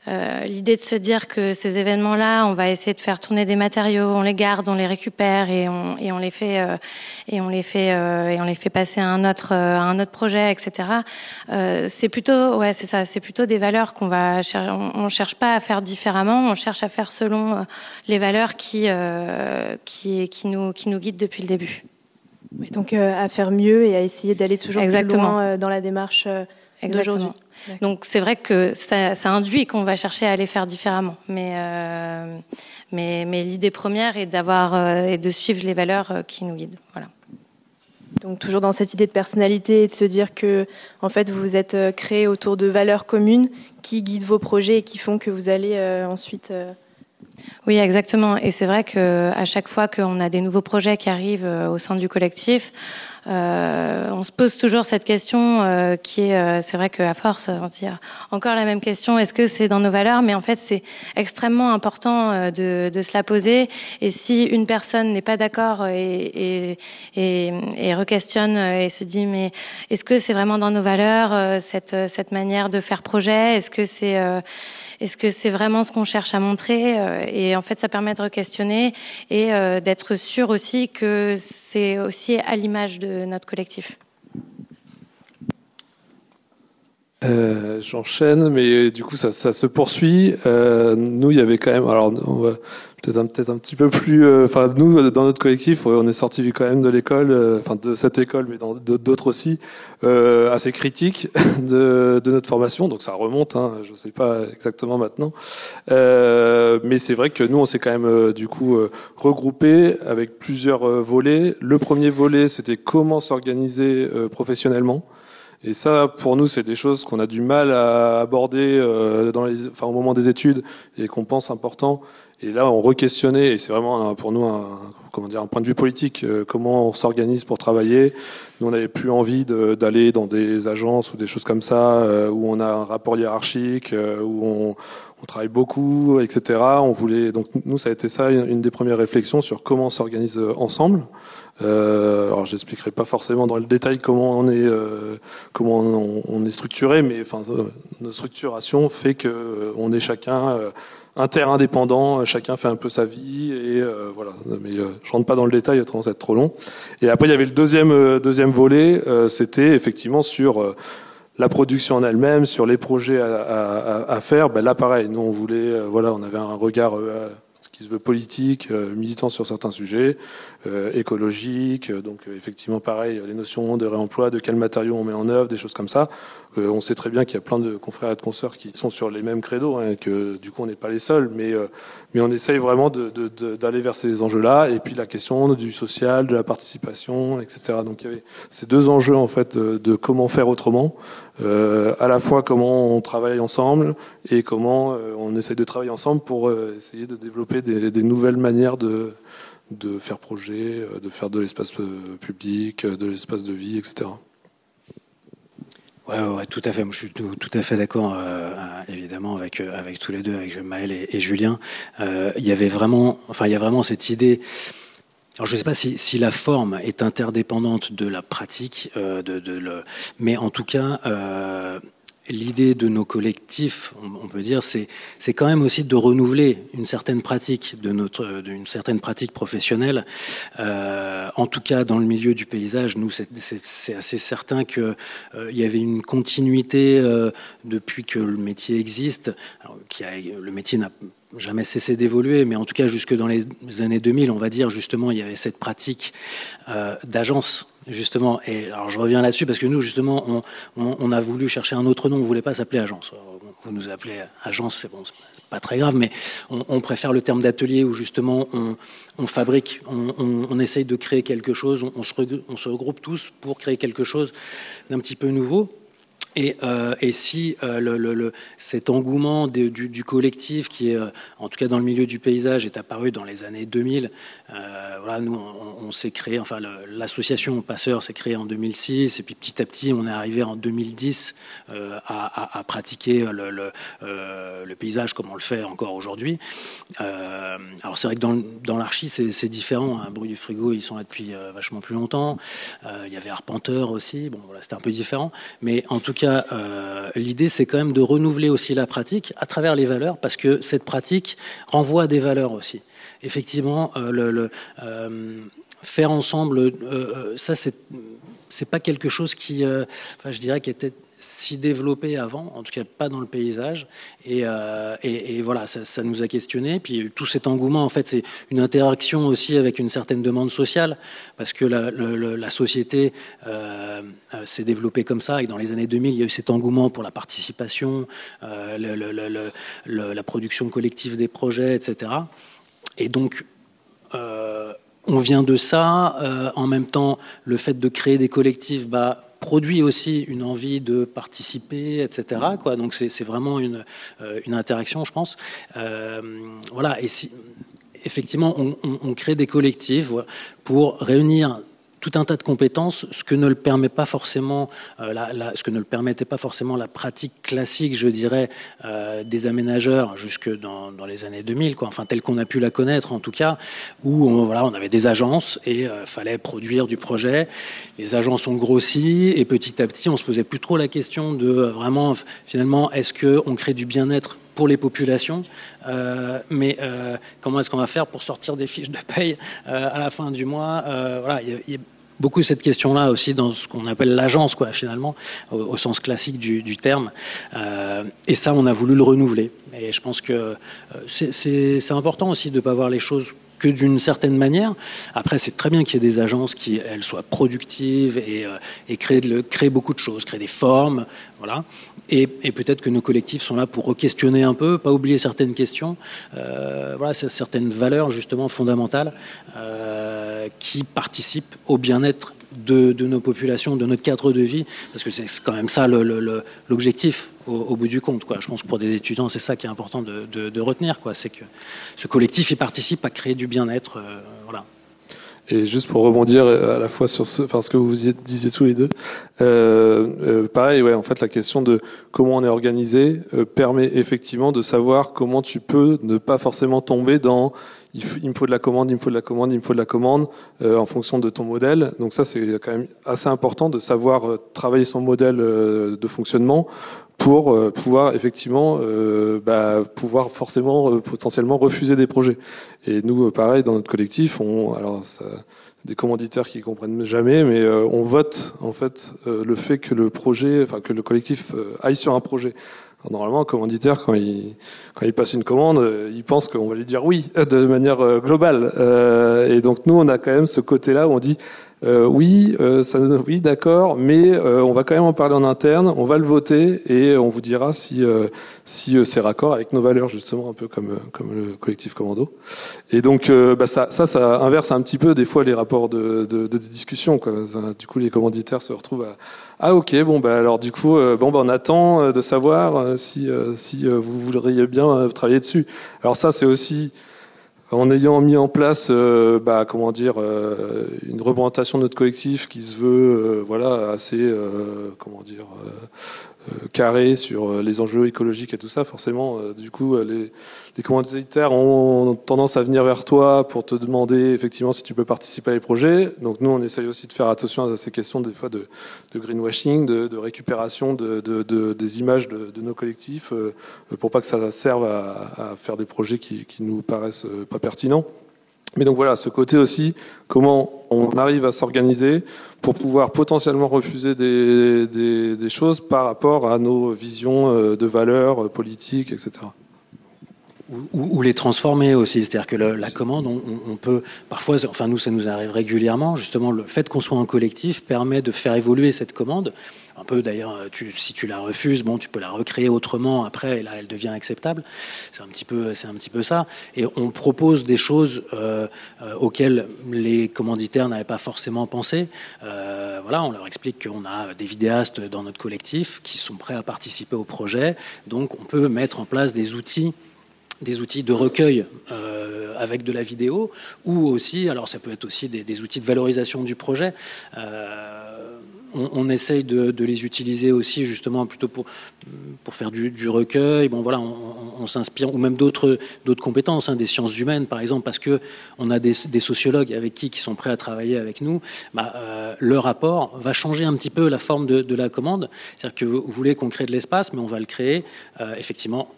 l'idée de se dire que ces événements-là, on va essayer de faire tourner des matériaux, on les garde, on les récupère et on les fait passer à un autre projet, etc. C'est plutôt c'est plutôt des valeurs qu'on va chercher. On cherche pas à faire différemment, on cherche à faire selon les valeurs qui nous guident depuis le début. Oui, donc à faire mieux et à essayer d'aller toujours plus loin dans la démarche d'aujourd'hui. Donc c'est vrai que ça induit qu'on va chercher à aller faire différemment, mais l'idée première est de suivre les valeurs qui nous guident. Voilà. Donc toujours dans cette idée de personnalité et de se dire que en fait vous vous êtes créé autour de valeurs communes qui guident vos projets et qui font que vous allez ensuite. Oui, exactement. Et c'est vrai que à chaque fois qu'on a des nouveaux projets qui arrivent au sein du collectif, on se pose toujours cette question qui est, c'est vrai qu'à force, on se dit encore la même question, est-ce que c'est dans nos valeurs? Mais en fait, c'est extrêmement important de se la poser. Et si une personne n'est pas d'accord et re-questionne et se dit, mais est-ce que c'est vraiment dans nos valeurs, cette manière de faire projet? Est-ce que c'est vraiment ce qu'on cherche à montrer? Et en fait, ça permet de re-questionner et d'être sûr aussi que c'est aussi à l'image de notre collectif. J'enchaîne, mais du coup, ça se poursuit. Nous, il y avait quand même... Alors, on va peut-être un petit peu plus... Enfin, nous, dans notre collectif, on est sortis quand même de l'école, enfin de cette école, mais dans d'autres aussi, assez critiques de notre formation. Donc ça remonte, je ne sais pas exactement maintenant. Mais c'est vrai que nous, on s'est quand même du coup regroupés avec plusieurs volets. Le premier volet, c'était comment s'organiser professionnellement. Et ça, pour nous, c'est des choses qu'on a du mal à aborder au moment des études et qu'on pense important. Et là, on re-questionnait, et c'est vraiment pour nous un point de vue politique, comment on s'organise pour travailler. Nous, on n'avait plus envie d'aller dans des agences ou des choses comme ça, où on a un rapport hiérarchique, où on travaille beaucoup, etc. On voulait, donc nous, ça a été ça, une des premières réflexions sur comment on s'organise ensemble. Alors, j'expliquerai pas forcément dans le détail comment on est structuré, mais enfin, notre structuration fait que on est chacun inter-indépendant, chacun fait un peu sa vie et voilà. Mais je rentre pas dans le détail, autrement ça va être trop long. Et après, il y avait le deuxième volet, c'était effectivement sur la production en elle-même, sur les projets à faire. Ben là, pareil, nous on voulait, on avait un regard qui se veut politique, militant sur certains sujets, écologiques, donc effectivement pareil, les notions de réemploi, de quels matériaux on met en œuvre, des choses comme ça. On sait très bien qu'il y a plein de confrères et de consoeurs qui sont sur les mêmes credos, et que du coup on n'est pas les seuls, mais on essaye vraiment d'aller vers ces enjeux-là, et puis la question du social, de la participation, etc. Donc il y avait ces deux enjeux en fait de comment faire autrement, à la fois comment on travaille ensemble et comment on essaye de travailler ensemble pour essayer de développer des nouvelles manières de faire projet, de faire de l'espace public, de l'espace de vie, etc. Ouais, tout à fait. Moi, je suis tout à fait d'accord, évidemment, avec tous les deux, avec Maël et Julien. Il y a vraiment cette idée. Alors, je ne sais pas si la forme est interdépendante de la pratique, mais en tout cas, l'idée de nos collectifs, on peut dire, c'est quand même aussi de renouveler une certaine pratique d'une certaine pratique professionnelle. En tout cas, dans le milieu du paysage, nous, c'est assez certain que il y avait une continuité depuis que le métier existe. Alors, le métier n'a jamais cessé d'évoluer, mais en tout cas jusque dans les années 2000, on va dire, justement, il y avait cette pratique d'agence, justement. Et alors je reviens là-dessus parce que nous, justement, on a voulu chercher un autre nom, on ne voulait pas s'appeler agence. Vous nous appelez agence, c'est bon, c'est pas très grave, mais on préfère le terme d'atelier où justement on fabrique, on essaye de créer quelque chose, on se regroupe tous pour créer quelque chose d'un petit peu nouveau. Et si cet engouement du collectif qui est, en tout cas dans le milieu du paysage, est apparu dans les années 2000, nous on s'est créé, enfin l'association Passeurs s'est créée en 2006, et puis petit à petit on est arrivé en 2010 à pratiquer le paysage comme on le fait encore aujourd'hui. Alors c'est vrai que dans l'archi c'est différent, hein. Bruit du frigo, ils sont là depuis vachement plus longtemps. Il y avait Arpenteur aussi, bon voilà, c'était un peu différent, mais en tout cas, l'idée, c'est quand même de renouveler aussi la pratique à travers les valeurs, parce que cette pratique renvoie à des valeurs aussi. Effectivement, faire ensemble, ça c'est pas quelque chose qui, je dirais, qui était si développé avant, en tout cas pas dans le paysage, et voilà, ça nous a questionné. Puis tout cet engouement, en fait, c'est une interaction aussi avec une certaine demande sociale, parce que la société s'est développée comme ça, et dans les années 2000, il y a eu cet engouement pour la participation, la production collective des projets, etc. Et donc, on vient de ça. En même temps, le fait de créer des collectifs produit aussi une envie de participer, etc. Quoi. Donc c'est vraiment une interaction, je pense. Voilà. Et si effectivement on crée des collectifs pour réunir tout un tas de compétences, ce que ne le permet pas forcément, ce que ne le permettait pas forcément la pratique classique, je dirais, des aménageurs jusque dans les années 2000, quoi. Enfin telle qu'on a pu la connaître en tout cas, où on avait des agences et fallait produire du projet. Les agences ont grossi et petit à petit, on se posait plus trop la question de vraiment finalement est-ce que on crée du bien-être pour les populations, mais comment est-ce qu'on va faire pour sortir des fiches de paye à la fin du mois. Voilà, il y a beaucoup cette question-là aussi dans ce qu'on appelle l'agence, quoi, finalement, au sens classique du terme. Et ça, on a voulu le renouveler. Et je pense que c'est important aussi de ne pas voir les choses que d'une certaine manière. Après, c'est très bien qu'il y ait des agences qui, elles, soient productives et créent beaucoup de choses, créent des formes, voilà. Et peut-être que nos collectifs sont là pour re-questionner un peu, pas oublier certaines questions, voilà, certaines valeurs justement fondamentales qui participent au bien-être de nos populations, de notre cadre de vie, parce que c'est quand même ça l'objectif au bout du compte, quoi. Je pense que pour des étudiants, c'est ça qui est important de retenir, quoi. C'est que ce collectif, il participe à créer du bien-être, voilà. Et juste pour rebondir à la fois sur ce que vous disiez tous les deux, pareil, ouais, en fait, la question de comment on est organisé permet effectivement de savoir comment tu peux ne pas forcément tomber dans il me faut de la commande, il me faut de la commande, il me faut de la commande en fonction de ton modèle. Donc ça, c'est quand même assez important de savoir travailler son modèle de fonctionnement pour pouvoir effectivement pouvoir forcément potentiellement refuser des projets. Et nous, pareil, dans notre collectif, des commanditaires qui comprennent jamais, mais on vote en fait le fait que que le collectif aille sur un projet. Alors, normalement, un commanditaire, quand il passe une commande, il pense qu'on va lui dire oui de manière globale. Et donc nous, on a quand même ce côté-là où on dit oui, d'accord, mais on va quand même en parler en interne, on va le voter et on vous dira si c'est raccord avec nos valeurs, justement, un peu comme le collectif Commando. Et donc ça inverse un petit peu des fois les rapports de discussion, quoi. Du coup, les commanditaires se retrouvent à ok, alors du coup on attend de savoir si vous voudriez bien travailler dessus. Alors ça, c'est aussi en ayant mis en place une représentation de notre collectif qui se veut assez carré sur les enjeux écologiques et tout ça, forcément du coup les commanditaires ont tendance à venir vers toi pour te demander effectivement si tu peux participer à les projets. Donc nous, on essaye aussi de faire attention à ces questions des fois de greenwashing, de récupération des images de nos collectifs pour pas que ça serve à faire des projets qui nous paraissent pas pertinents. Mais donc voilà, ce côté aussi, comment on arrive à s'organiser pour pouvoir potentiellement refuser des choses par rapport à nos visions de valeurs politiques, etc. Ou les transformer aussi, c'est-à-dire que la commande, on peut parfois, enfin nous ça nous arrive régulièrement, justement le fait qu'on soit en collectif permet de faire évoluer cette commande. Un peu d'ailleurs, si tu la refuses, tu peux la recréer autrement après, et là elle devient acceptable. C'est un petit peu ça. Et on propose des choses auxquelles les commanditaires n'avaient pas forcément pensé. Voilà, on leur explique qu'on a des vidéastes dans notre collectif qui sont prêts à participer au projet, donc on peut mettre en place des outils de recueil avec de la vidéo, ou aussi, alors ça peut être aussi des outils de valorisation du projet. On essaye de les utiliser aussi justement plutôt pour faire du recueil. On s'inspire, ou même d'autres compétences, des sciences humaines par exemple, parce que on a des sociologues avec qui sont prêts à travailler avec nous. Le rapport va changer un petit peu la forme de la commande. C'est-à-dire que vous voulez qu'on crée de l'espace, mais on va le créer effectivement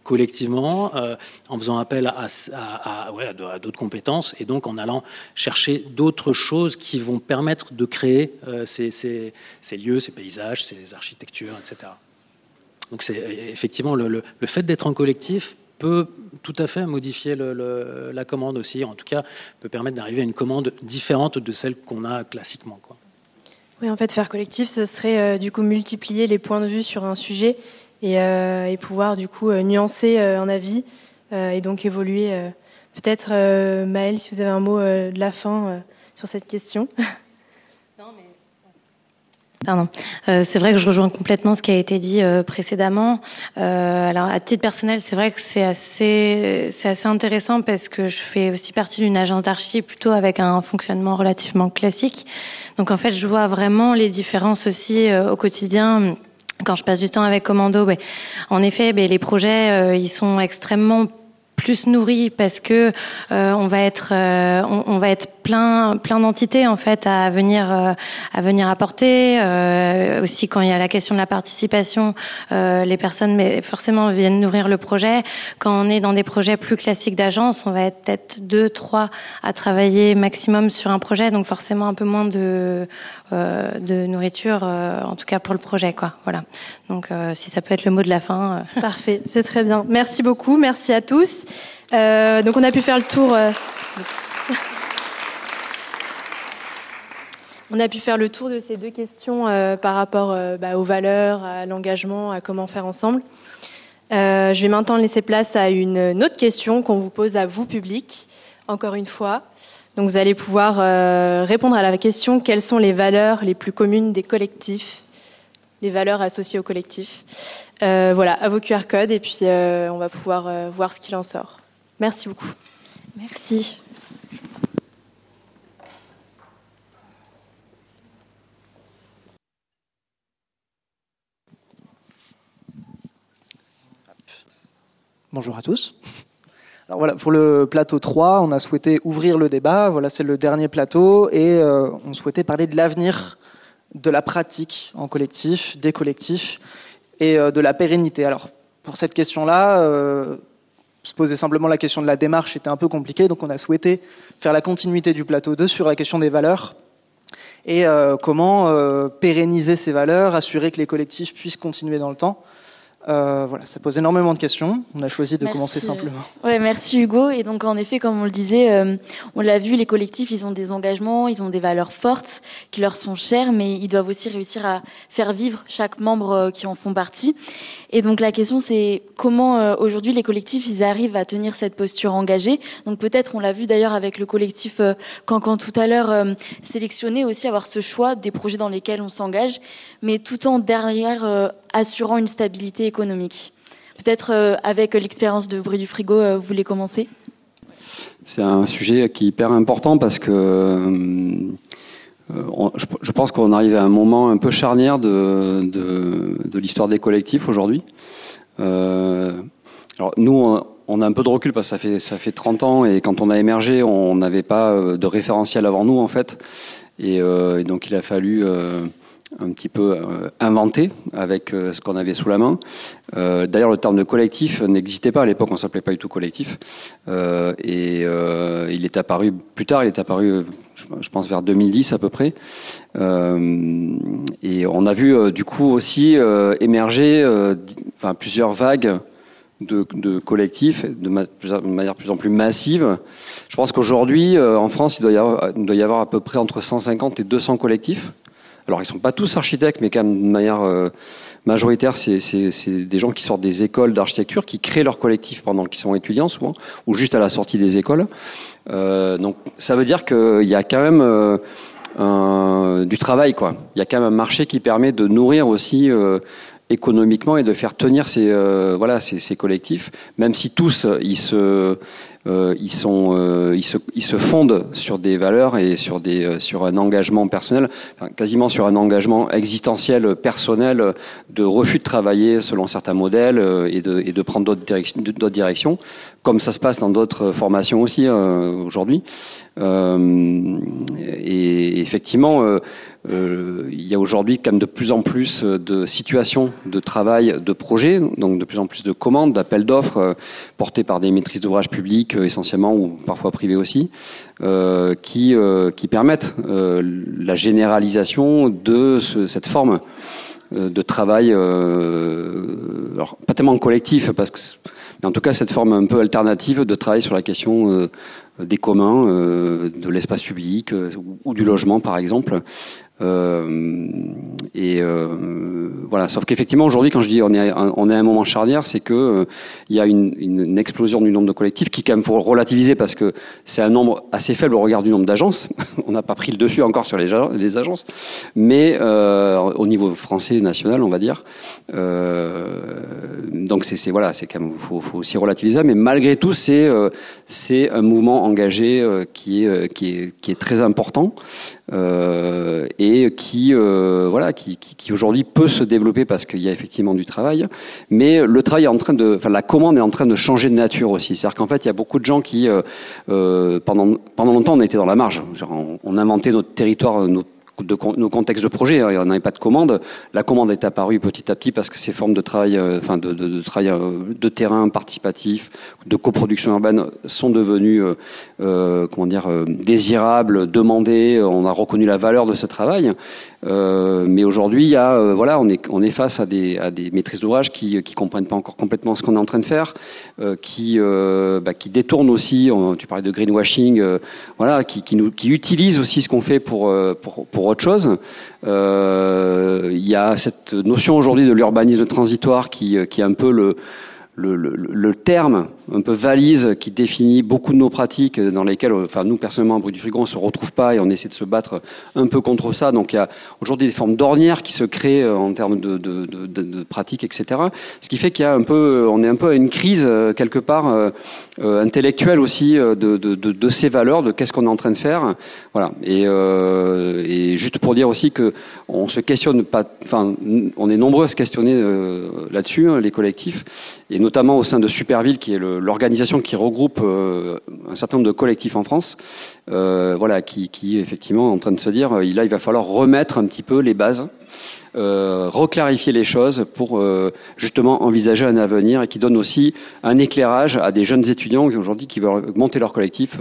collectivement, en faisant appel à d'autres compétences et donc en allant chercher d'autres choses qui vont permettre de créer ces lieux, ces paysages, ces architectures, etc. Donc c'est effectivement le fait d'être en collectif peut tout à fait modifier la commande aussi, en tout cas peut permettre d'arriver à une commande différente de celle qu'on a classiquement, quoi. Oui, en fait, faire collectif, ce serait du coup multiplier les points de vue sur un sujet et pouvoir du coup nuancer un avis et donc évoluer. Peut-être, Maëlle, si vous avez un mot de la fin sur cette question. Pardon. C'est vrai que je rejoins complètement ce qui a été dit précédemment. Alors, à titre personnel, c'est vrai que c'est assez intéressant parce que je fais aussi partie d'une agence d'archi plutôt avec un fonctionnement relativement classique. Donc, en fait, je vois vraiment les différences aussi au quotidien. Quand je passe du temps avec Commando, en effet, les projets, ils sont extrêmement plus nourris parce que on va être plein d'entités en fait à venir apporter. Aussi quand il y a la question de la participation, les personnes forcément viennent nourrir le projet. Quand on est dans des projets plus classiques d'agence, on va être peut-être 2-3 à travailler maximum sur un projet, donc forcément un peu moins de nourriture, en tout cas pour le projet, quoi. Voilà. Donc si ça peut être le mot de la fin. Parfait, c'est très bien. Merci beaucoup, merci à tous. Donc on a pu faire le tour. On a pu faire le tour de ces deux questions par rapport aux valeurs, à l'engagement, à comment faire ensemble. Je vais maintenant laisser place à une autre question qu'on vous pose à vous, public, encore une fois. Donc vous allez pouvoir répondre à la question: quelles sont les valeurs les plus communes des collectifs, les valeurs associées au collectif. Voilà, à vos QR codes et puis on va pouvoir voir ce qu'il en sort. Merci beaucoup. Merci. Bonjour à tous. Alors voilà, pour le plateau 3, on a souhaité ouvrir le débat. Voilà, c'est le dernier plateau et on souhaitait parler de l'avenir de la pratique en collectif, des collectifs et de la pérennité. Alors, pour cette question-là, se poser simplement la question de la démarche était un peu compliqué, donc on a souhaité faire la continuité du plateau 2 sur la question des valeurs et comment pérenniser ces valeurs, assurer que les collectifs puissent continuer dans le temps. Voilà, ça pose énormément de questions. On a choisi de commencer simplement. Ouais, merci Hugo. Et donc en effet, comme on le disait, on l'a vu, les collectifs, ils ont des engagements, ils ont des valeurs fortes qui leur sont chères, mais ils doivent aussi réussir à faire vivre chaque membre qui en font partie. Et donc la question, c'est comment aujourd'hui les collectifs, ils arrivent à tenir cette posture engagée. Donc peut-être, on l'a vu d'ailleurs avec le collectif Cancan tout à l'heure, sélectionner aussi, avoir ce choix des projets dans lesquels on s'engage, mais tout en derrière assurant une stabilité économique. Peut-être avec l'expérience de Bruit du Frigo, vous voulez commencer ? C'est un sujet qui est hyper important parce que je pense qu'on arrive à un moment un peu charnière de l'histoire des collectifs aujourd'hui. Alors nous, on a un peu de recul parce que ça fait 30 ans et quand on a émergé, on n'avait pas de référentiel avant nous en fait. Et donc il a fallu un petit peu inventé avec ce qu'on avait sous la main. D'ailleurs, le terme de collectif n'existait pas à l'époque, on s'appelait pas du tout collectif. Et il est apparu plus tard, il est apparu, je pense, vers 2010 à peu près. Et on a vu du coup aussi émerger plusieurs vagues de collectifs de manière de plus en plus massive. Je pense qu'aujourd'hui, en France, il doit y avoir à peu près entre 150 et 200 collectifs. Alors, ils sont pas tous architectes, mais quand même de manière majoritaire, c'est des gens qui sortent des écoles d'architecture, qui créent leur collectif pendant qu'ils sont étudiants souvent, ou juste à la sortie des écoles. Donc, ça veut dire qu'il y a quand même du travail, quoi. Il y a quand même un marché qui permet de nourrir aussi économiquement et de faire tenir ces collectifs, même si tous ils se ils se fondent sur des valeurs et sur un engagement personnel, enfin, quasiment sur un engagement existentiel personnel de refus de travailler selon certains modèles et de prendre d'autres directions, comme ça se passe dans d'autres formations aussi aujourd'hui. Et effectivement, il y a aujourd'hui quand même de plus en plus de situations de travail, de projets, donc de plus en plus de commandes, d'appels d'offres portés par des maîtrises d'ouvrage publiques essentiellement ou parfois privées aussi, qui permettent la généralisation de cette forme de travail, alors pas tellement collectif, mais en tout cas cette forme un peu alternative de travail sur la question des communs, de l'espace public ou du logement par exemple. Voilà. Sauf qu'effectivement aujourd'hui, quand je dis on est à un moment charnière, c'est que il y a une explosion du nombre de collectifs qui, quand même, faut relativiser parce que c'est un nombre assez faible au regard du nombre d'agences. On n'a pas pris le dessus encore sur les agences, mais au niveau français et national, on va dire. Donc voilà, c'est quand même faut aussi relativiser ça, mais malgré tout, c'est un mouvement engagé qui est très important. Et qui aujourd'hui peut se développer parce qu'il y a effectivement du travail, mais le travail la commande est en train de changer de nature aussi. C'est-à-dire qu'en fait, il y a beaucoup de gens qui, pendant longtemps, on était dans la marge. Genre, on inventait notre territoire, nos contextes de projet, il n'y en avait pas de commande. La commande est apparue petit à petit parce que ces formes de travail, de travail de terrain participatif, de coproduction urbaine sont devenues, désirables, demandées. On a reconnu la valeur de ce travail. Mais aujourd'hui, il y a, on est face à des maîtrises d'ouvrage qui comprennent pas encore complètement ce qu'on est en train de faire, qui détournent aussi. Tu parlais de greenwashing, qui utilisent aussi ce qu'on fait pour autre chose. Il y a cette notion aujourd'hui de l'urbanisme transitoire qui est un peu le terme un peu valise qui définit beaucoup de nos pratiques dans lesquelles, nous personnellement à Bruit du Frigo, on se retrouve pas et on essaie de se battre un peu contre ça. Donc il y a aujourd'hui des formes d'ornières qui se créent en termes de pratiques, etc. Ce qui fait on est un peu à une crise quelque part intellectuelle aussi de ces valeurs, de qu'est-ce qu'on est en train de faire. Voilà. Et juste pour dire aussi que on se questionne pas, on est nombreux à se questionner là-dessus, les collectifs, et notamment au sein de Superville, qui est l'organisation qui regroupe un certain nombre de collectifs en France, qui effectivement est en train de se dire, là, il va falloir remettre un petit peu les bases, reclarifier les choses pour justement envisager un avenir et qui donne aussi un éclairage à des jeunes étudiants aujourd'hui qui veulent monter leur collectif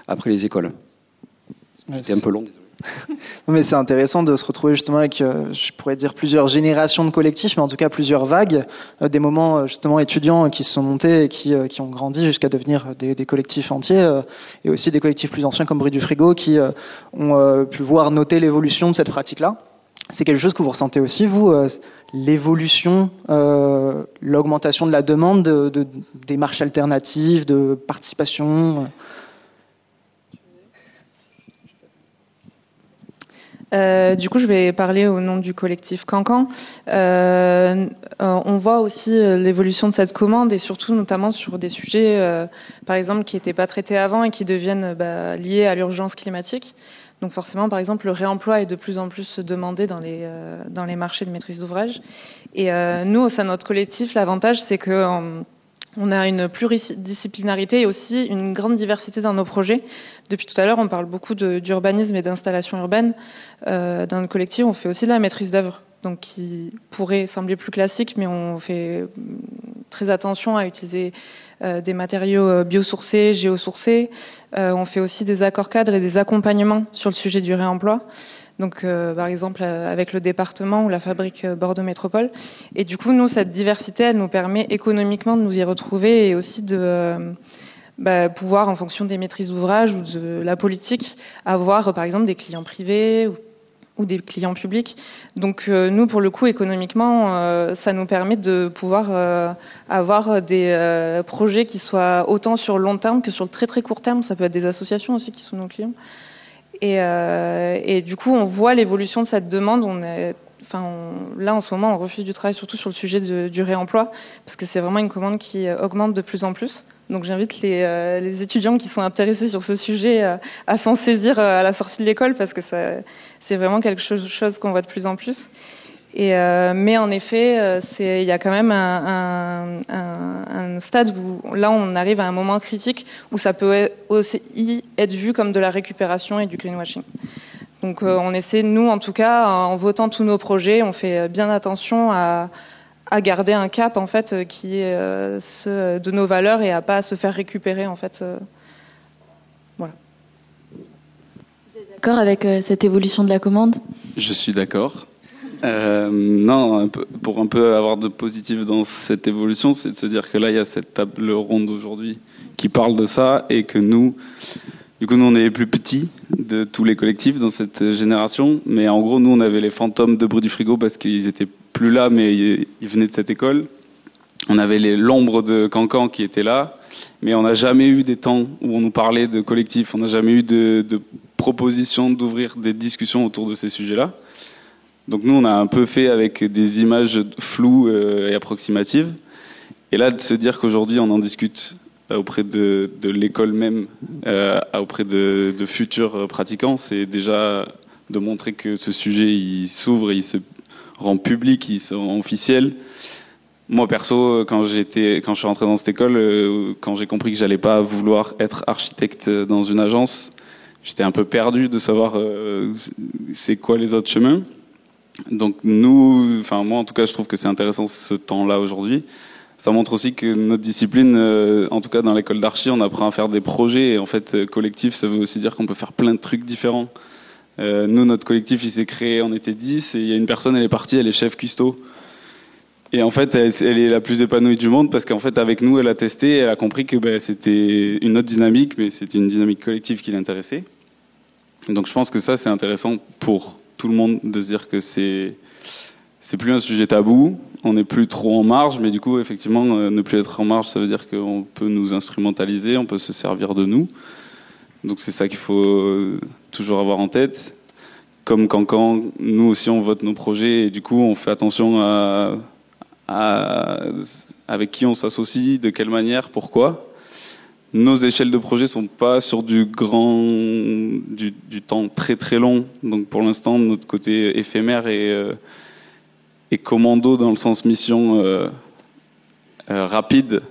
après les écoles. C'était un peu long, désolé. Mais c'est intéressant de se retrouver justement avec, je pourrais dire, plusieurs générations de collectifs, mais en tout cas plusieurs vagues, des moments justement étudiants qui se sont montés et qui ont grandi jusqu'à devenir des collectifs entiers, et aussi des collectifs plus anciens comme Bruit du Frigo qui ont pu voir noter l'évolution de cette pratique-là. C'est quelque chose que vous ressentez aussi, vous, l'évolution, l'augmentation de la demande de démarches alternatives, de participation Du coup, je vais parler au nom du collectif Cancan. On voit aussi l'évolution de cette commande et surtout notamment sur des sujets, par exemple, qui n'étaient pas traités avant et qui deviennent liés à l'urgence climatique. Donc forcément, par exemple, le réemploi est de plus en plus demandé dans les marchés de maîtrise d'ouvrage. Et nous, au sein de notre collectif, l'avantage, c'est que on a une pluridisciplinarité et aussi une grande diversité dans nos projets. Depuis tout à l'heure, on parle beaucoup d'urbanisme et d'installation urbaine. Dans notre collectif, on fait aussi de la maîtrise d'œuvre, donc qui pourrait sembler plus classique, mais on fait très attention à utiliser des matériaux biosourcés, géosourcés. On fait aussi des accords cadres et des accompagnements sur le sujet du réemploi. Donc, par exemple, avec le département ou la fabrique Bordeaux Métropole. Et du coup, nous, cette diversité, elle nous permet économiquement de nous y retrouver et aussi de pouvoir, en fonction des maîtrises d'ouvrage ou de la politique, avoir, par exemple, des clients privés ou des clients publics. Donc, nous, pour le coup, économiquement, ça nous permet de pouvoir avoir des projets qui soient autant sur le long terme que sur le très très court terme. Ça peut être des associations aussi qui sont nos clients. Et du coup, on voit l'évolution de cette demande. Là, en ce moment, on refuse du travail, surtout sur le sujet du réemploi, parce que c'est vraiment une commande qui augmente de plus en plus. Donc j'invite les étudiants qui sont intéressés sur ce sujet à s'en saisir à la sortie de l'école, parce que c'est vraiment quelque chose qu'on voit de plus en plus. Mais en effet, il y a quand même un stade où là on arrive à un moment critique où ça peut aussi être vu comme de la récupération et du greenwashing. Donc on essaie, nous en tout cas, en votant tous nos projets, on fait bien attention à garder un cap en fait qui est ceux de nos valeurs et à pas se faire récupérer en fait. Voilà. Vous êtes d'accord avec cette évolution de la commande ? Je suis d'accord. Non, pour un peu avoir de positif dans cette évolution, c'est de se dire que là il y a cette table ronde aujourd'hui qui parle de ça, et que nous on est les plus petits de tous les collectifs dans cette génération, mais en gros nous on avait les fantômes de Bruit du Frigo parce qu'ils étaient plus là, mais ils venaient de cette école. On avait l'ombre de Cancan qui était là, mais on n'a jamais eu des temps où on nous parlait de collectifs, on n'a jamais eu de proposition d'ouvrir des discussions autour de ces sujets-là. Donc nous on a un peu fait avec des images floues et approximatives, et là de se dire qu'aujourd'hui on en discute auprès de l'école même, auprès de futurs pratiquants, c'est déjà de montrer que ce sujet il s'ouvre, il se rend public, il se rend officiel. Moi perso, quand je suis rentré dans cette école, quand j'ai compris que j'allais pas vouloir être architecte dans une agence, j'étais un peu perdu de savoir c'est quoi les autres chemins. Donc moi en tout cas je trouve que c'est intéressant ce temps-là aujourd'hui. Ça montre aussi que notre discipline, en tout cas dans l'école d'archi, on apprend à faire des projets, et en fait collectif ça veut aussi dire qu'on peut faire plein de trucs différents. Nous notre collectif il s'est créé, on était 10, et il y a une personne, elle est partie, elle est chef cuistot. Et en fait elle est la plus épanouie du monde, parce qu'en fait avec nous elle a testé, elle a compris que c'était une autre dynamique, mais c'était une dynamique collective qui l'intéressait. Donc je pense que ça c'est intéressant pour tout le monde de se dire que c'est plus un sujet tabou, on n'est plus trop en marge, mais du coup effectivement ne plus être en marge ça veut dire qu'on peut nous instrumentaliser, on peut se servir de nous. Donc c'est ça qu'il faut toujours avoir en tête. Comme quand nous aussi on vote nos projets, et du coup on fait attention à avec qui on s'associe, de quelle manière, pourquoi. Nos échelles de projet sont pas sur du temps très très long, donc pour l'instant notre côté éphémère et commando dans le sens mission rapide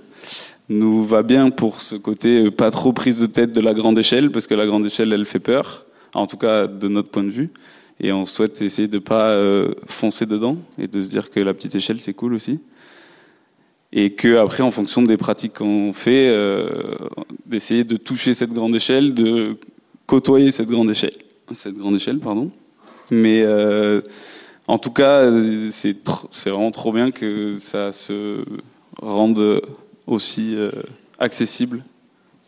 nous va bien pour ce côté pas trop prise de tête de la grande échelle, parce que la grande échelle elle fait peur, en tout cas de notre point de vue, et on souhaite essayer de pas foncer dedans et de se dire que la petite échelle c'est cool aussi, et que après en fonction des pratiques qu'on fait d'essayer de toucher cette grande échelle, de côtoyer cette grande échelle mais en tout cas c'est vraiment trop bien que ça se rende aussi accessible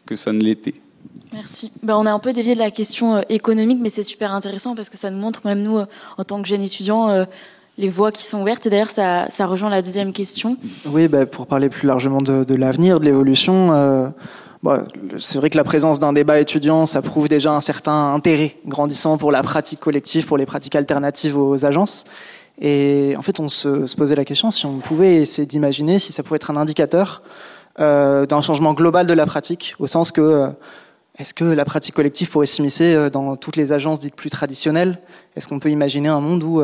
que ça ne l'était. Merci. On a un peu dévié de la question économique, mais c'est super intéressant parce que ça nous montre, même nous en tant que jeunes étudiants, les voies qui sont ouvertes. Et d'ailleurs, ça rejoint la deuxième question. Oui, pour parler plus largement de l'avenir, de l'évolution, c'est vrai que la présence d'un débat étudiant, ça prouve déjà un certain intérêt grandissant pour la pratique collective, pour les pratiques alternatives aux agences. Et en fait, on se posait la question si on pouvait essayer d'imaginer si ça pouvait être un indicateur d'un changement global de la pratique, au sens que est-ce que la pratique collective pourrait s'immiscer dans toutes les agences dites plus traditionnelles ? Est-ce qu'on peut imaginer un monde où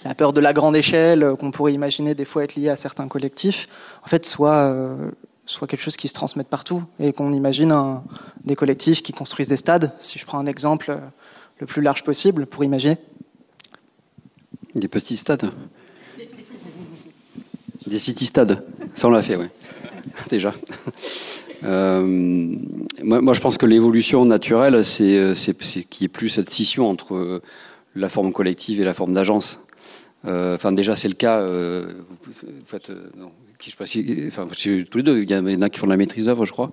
la peur de la grande échelle, qu'on pourrait imaginer des fois être liée à certains collectifs, en fait, soit quelque chose qui se transmette partout, et qu'on imagine des collectifs qui construisent des stades, si je prends un exemple le plus large possible, pour imaginer. Des petits stades. Des city-stades. Ça, on l'a fait, oui. Déjà. Moi, je pense que l'évolution naturelle, c'est qu'il n'y ait plus cette scission entre la forme collective et la forme d'agence. Déjà, c'est le cas. Tous les deux, il y en a qui font de la maîtrise d'œuvre, je crois.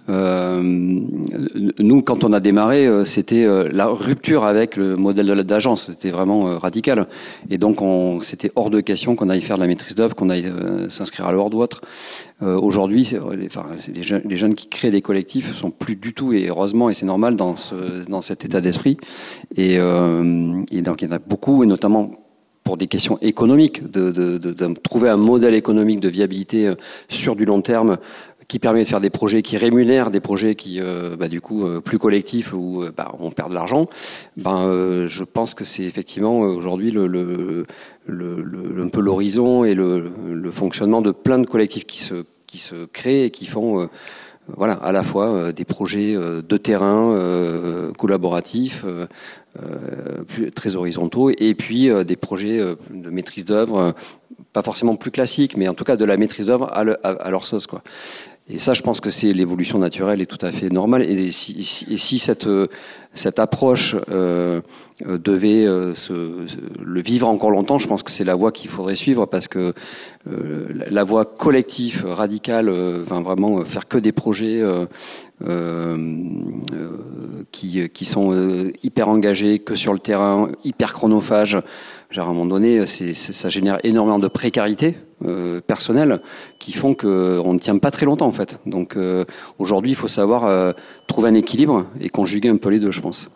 Nous, quand on a démarré, c'était la rupture avec le modèle d'agence. C'était vraiment radical. Et donc, c'était hors de question qu'on aille faire de la maîtrise d'œuvre, qu'on aille s'inscrire à l'ordre ou autre. Aujourd'hui, les jeunes qui créent des collectifs sont plus du tout, et heureusement, et c'est normal, dans cet état d'esprit. Et donc, il y en a beaucoup, et notamment pour des questions économiques, de trouver un modèle économique de viabilité sur du long terme qui permet de faire des projets qui rémunèrent, des projets qui, du coup, plus collectifs où on perd de l'argent. Je pense que c'est effectivement aujourd'hui un peu l'horizon et le fonctionnement de plein de collectifs qui se créent et qui font à la fois des projets de terrain collaboratifs, très horizontaux, et puis des projets de maîtrise d'œuvre, pas forcément plus classiques, mais en tout cas de la maîtrise d'œuvre à leur sauce, quoi. Et ça, je pense que c'est l'évolution naturelle et tout à fait normale. Et si cette approche devait le vivre encore longtemps, je pense que c'est la voie qu'il faudrait suivre, parce que la voie collective radicale va vraiment faire que des projets qui sont hyper engagés, que sur le terrain, hyper chronophages. À un moment donné, ça génère énormément de précarité personnelle qui font qu'on ne tient pas très longtemps, en fait. Donc aujourd'hui, il faut savoir trouver un équilibre et conjuguer un peu les deux, je pense.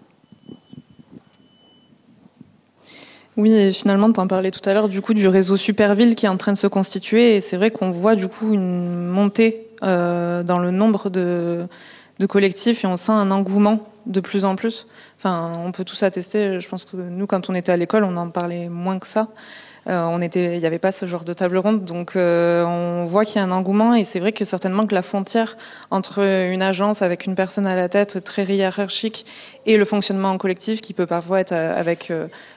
Oui, et finalement, tu en parlais tout à l'heure, du coup, du réseau Superville qui est en train de se constituer, et c'est vrai qu'on voit du coup une montée dans le nombre de collectifs, et on sent un engouement de plus en plus. Enfin, on peut tous attester. Je pense que nous, quand on était à l'école, on en parlait moins que ça. Il n'y avait pas ce genre de table ronde, donc on voit qu'il y a un engouement, et c'est vrai que certainement que la frontière entre une agence avec une personne à la tête très hiérarchique et le fonctionnement en collectif, qui peut parfois être avec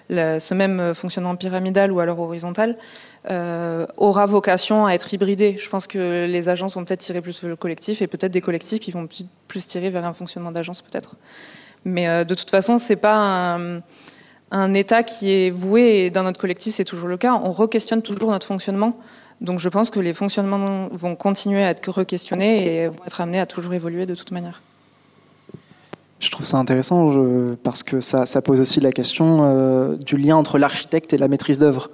ce même fonctionnement pyramidal ou alors horizontal, aura vocation à être hybridé. Je pense que les agences vont peut-être tirer plus vers le collectif, et peut-être des collectifs qui vont plus tirer vers un fonctionnement d'agence, peut-être. Mais de toute façon, c'est pas un état qui est voué, et dans notre collectif c'est toujours le cas, on re-questionne toujours notre fonctionnement, donc je pense que les fonctionnements vont continuer à être re-questionnés et vont être amenés à toujours évoluer de toute manière. Je trouve ça intéressant parce que ça pose aussi la question du lien entre l'architecte et la maîtrise d'œuvre,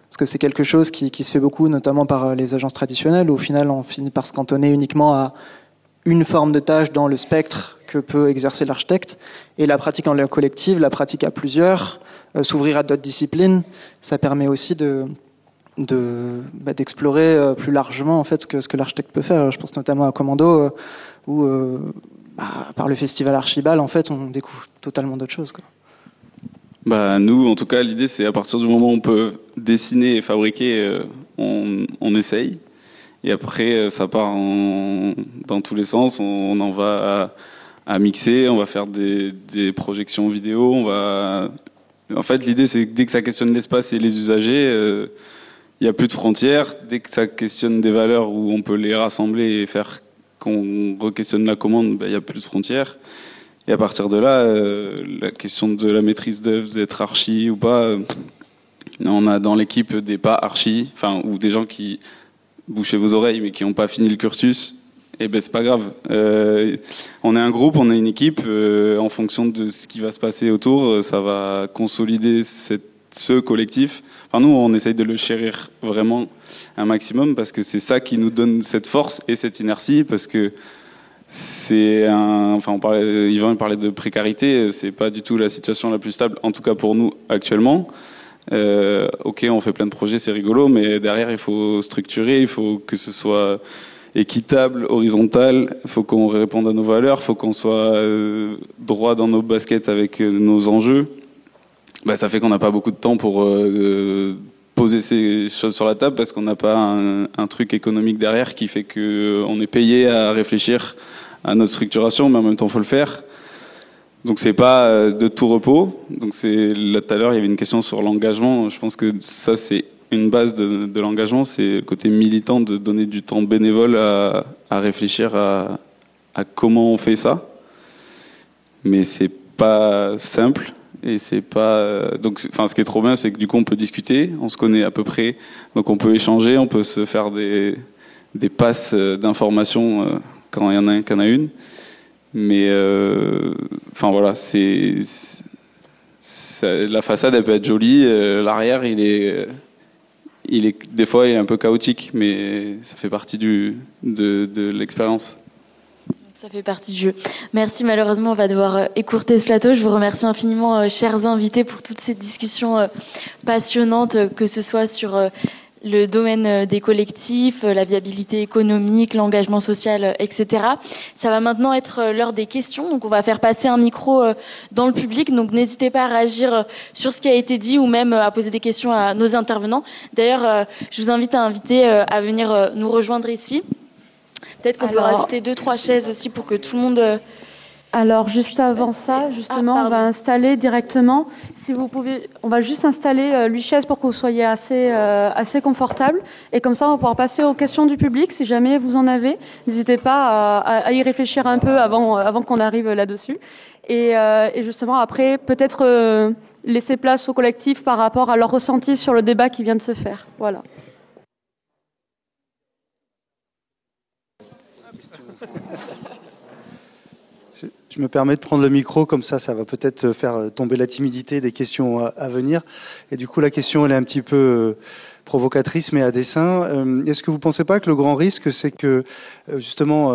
parce que c'est quelque chose qui se fait beaucoup, notamment par les agences traditionnelles, où au final on finit par se cantonner uniquement à une forme de tâche dans le spectre que peut exercer l'architecte, et la pratique en lien collectif, la pratique à plusieurs, s'ouvrir à d'autres disciplines, ça permet aussi d'explorer plus largement en fait ce que l'architecte peut faire. Je pense notamment à Commando, où par le festival Archibald, en fait, on découvre totalement d'autres choses, quoi. Nous, en tout cas, l'idée, c'est à partir du moment où on peut dessiner et fabriquer, on essaye. Et après, ça part dans tous les sens. On en va à mixer, on va faire des projections vidéo. En fait, l'idée, c'est que dès que ça questionne l'espace et les usagers, il n'y a plus de frontières. Dès que ça questionne des valeurs où on peut les rassembler et faire qu'on re-questionne la commande, il n'y a plus de frontières. Et à partir de là, la question de la maîtrise d'œuvre, d'être archi ou pas, on a dans l'équipe des pas archi, ou des gens qui bouchez vos oreilles mais qui n'ont pas fini le cursus, c'est pas grave. On est un groupe, on est une équipe, en fonction de ce qui va se passer autour, ça va consolider ce collectif. Nous, on essaye de le chérir vraiment un maximum, parce que c'est ça qui nous donne cette force et cette inertie, parce que Yvan parlait de précarité, c'est pas du tout la situation la plus stable, en tout cas pour nous actuellement. Ok, on fait plein de projets, c'est rigolo, mais derrière il faut structurer, il faut que ce soit équitable, horizontal, il faut qu'on réponde à nos valeurs, il faut qu'on soit droit dans nos baskets avec nos enjeux. Ça fait qu'on n'a pas beaucoup de temps pour poser ces choses sur la table, parce qu'on n'a pas un truc économique derrière qui fait qu'on est payé à réfléchir à notre structuration, mais en même temps il faut le faire. Donc c'est pas de tout repos. Donc là tout à l'heure il y avait une question sur l'engagement. Je pense que ça c'est une base de l'engagement, c'est le côté militant, de donner du temps bénévole à réfléchir à comment on fait ça. Mais c'est pas simple, et c'est pas ce qui est trop bien, c'est que du coup on peut discuter, on se connaît à peu près, donc on peut échanger, on peut se faire des passes d'informations quand il y en a un qui en a une. Mais voilà, la façade elle peut être jolie, l'arrière il est des fois il est un peu chaotique, mais ça fait partie de l'expérience. Ça fait partie du jeu. Merci. Malheureusement, on va devoir écourter ce plateau. Je vous remercie infiniment, chers invités, pour toutes ces discussions passionnantes, que ce soit sur le domaine des collectifs, la viabilité économique, l'engagement social, etc. Ça va maintenant être l'heure des questions. Donc on va faire passer un micro dans le public. Donc n'hésitez pas à réagir sur ce qui a été dit ou même à poser des questions à nos intervenants. D'ailleurs, je vous invite à venir nous rejoindre ici. Peut-être qu'on peut rajouter 2-3 chaises aussi pour que tout le monde... Alors, juste avant ça, justement, on va installer directement, si vous pouvez, on va juste installer 8 chaises pour que vous soyez assez confortable. Et comme ça, on va pouvoir passer aux questions du public, si jamais vous en avez. N'hésitez pas à y réfléchir un peu avant qu'on arrive là-dessus. Et justement, après, peut-être laisser place au collectif par rapport à leur ressenti sur le débat qui vient de se faire. Voilà. Je me permets de prendre le micro, comme ça va peut-être faire tomber la timidité des questions à venir. Et du coup, la question, elle est un petit peu provocatrice, mais à dessein. Est-ce que vous ne pensez pas que le grand risque, c'est que, justement,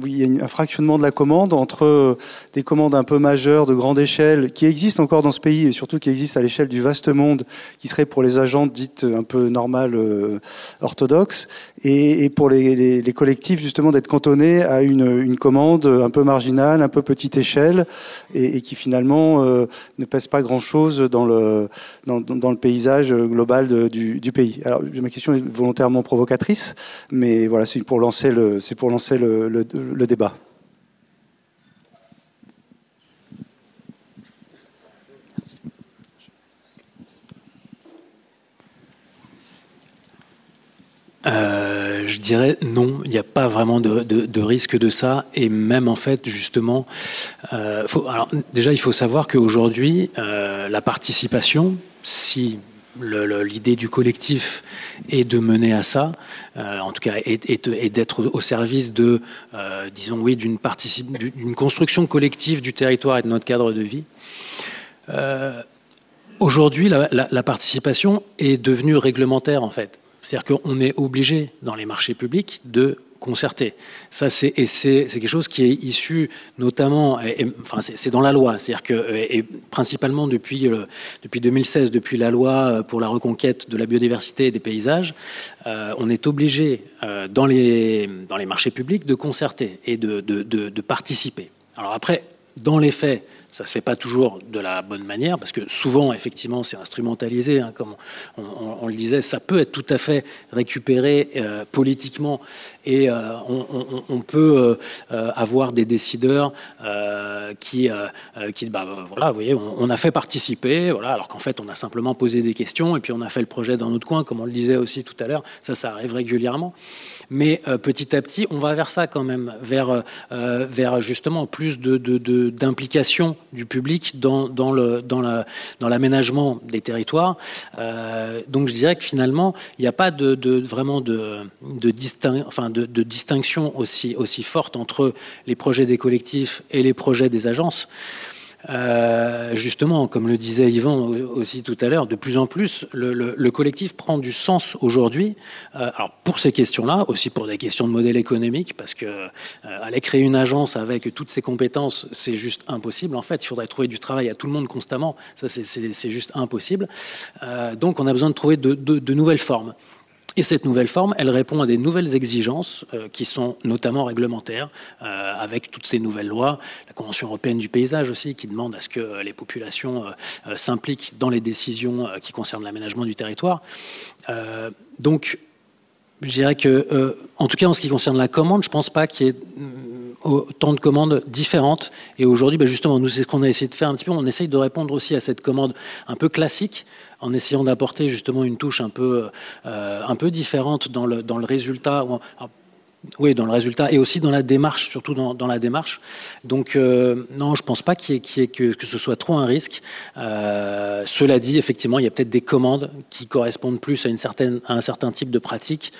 il y a un fractionnement de la commande entre des commandes un peu majeures, de grande échelle, qui existent encore dans ce pays, et surtout qui existent à l'échelle du vaste monde, qui seraient pour les agentes dites un peu normales, orthodoxes, et pour les collectifs, justement, d'être cantonnés à une commande un peu marginale, un peu petite échelle, et qui finalement ne pèse pas grand-chose dans le paysage global du pays. Alors, ma question est volontairement provocatrice, mais voilà, c'est pour lancer le débat. Je dirais non, il n'y a pas vraiment de risque de ça, et même en fait justement, alors déjà il faut savoir qu'aujourd'hui la participation, si l'idée du collectif est de mener à ça, en tout cas, et d'être au service de, disons oui, d'une construction collective du territoire et de notre cadre de vie. Aujourd'hui, la participation est devenue réglementaire en fait. C'est-à-dire qu'on est obligé dans les marchés publics de concerter. Ça, c'est quelque chose qui est issu notamment, enfin c'est dans la loi, c'est-à-dire que et principalement depuis 2016, depuis la loi pour la reconquête de la biodiversité et des paysages, on est obligé dans les marchés publics de concerter et de participer. Alors après, dans les faits, ça se fait pas toujours de la bonne manière, parce que souvent, effectivement, c'est instrumentalisé, hein, comme on le disait, ça peut être tout à fait récupéré politiquement, et on peut avoir des décideurs qui voilà, vous voyez, on a fait participer, voilà, alors qu'en fait, on a simplement posé des questions, et puis on a fait le projet dans notre coin, comme on le disait aussi tout à l'heure, ça arrive régulièrement. Mais petit à petit, on va vers ça quand même, vers justement plus d'implication du public dans l'aménagement des territoires. Donc je dirais que finalement, il n'y a pas vraiment de distinction aussi forte entre les projets des collectifs et les projets des agences. Justement, comme le disait Yvan aussi tout à l'heure, de plus en plus, le collectif prend du sens aujourd'hui. Alors pour ces questions-là, aussi pour des questions de modèle économique, parce que aller créer une agence avec toutes ces compétences, c'est juste impossible. En fait, il faudrait trouver du travail à tout le monde constamment. Ça, c'est juste impossible. Donc, on a besoin de trouver de nouvelles formes. Et cette nouvelle forme, elle répond à des nouvelles exigences qui sont notamment réglementaires, avec toutes ces nouvelles lois, la Convention européenne du paysage aussi, qui demande à ce que les populations s'impliquent dans les décisions qui concernent l'aménagement du territoire. Donc, je dirais que, en tout cas en ce qui concerne la commande, je ne pense pas qu'il y ait autant de commandes différentes. Et aujourd'hui, justement, nous, c'est ce qu'on a essayé de faire un petit peu. On essaye de répondre aussi à cette commande un peu classique, en essayant d'apporter justement une touche un peu différente dans le résultat. Oui, dans le résultat et aussi dans la démarche, surtout dans la démarche. Donc non, je pense pas que ce soit trop un risque. Cela dit, effectivement, il y a peut-être des commandes qui correspondent plus à un certain type de pratique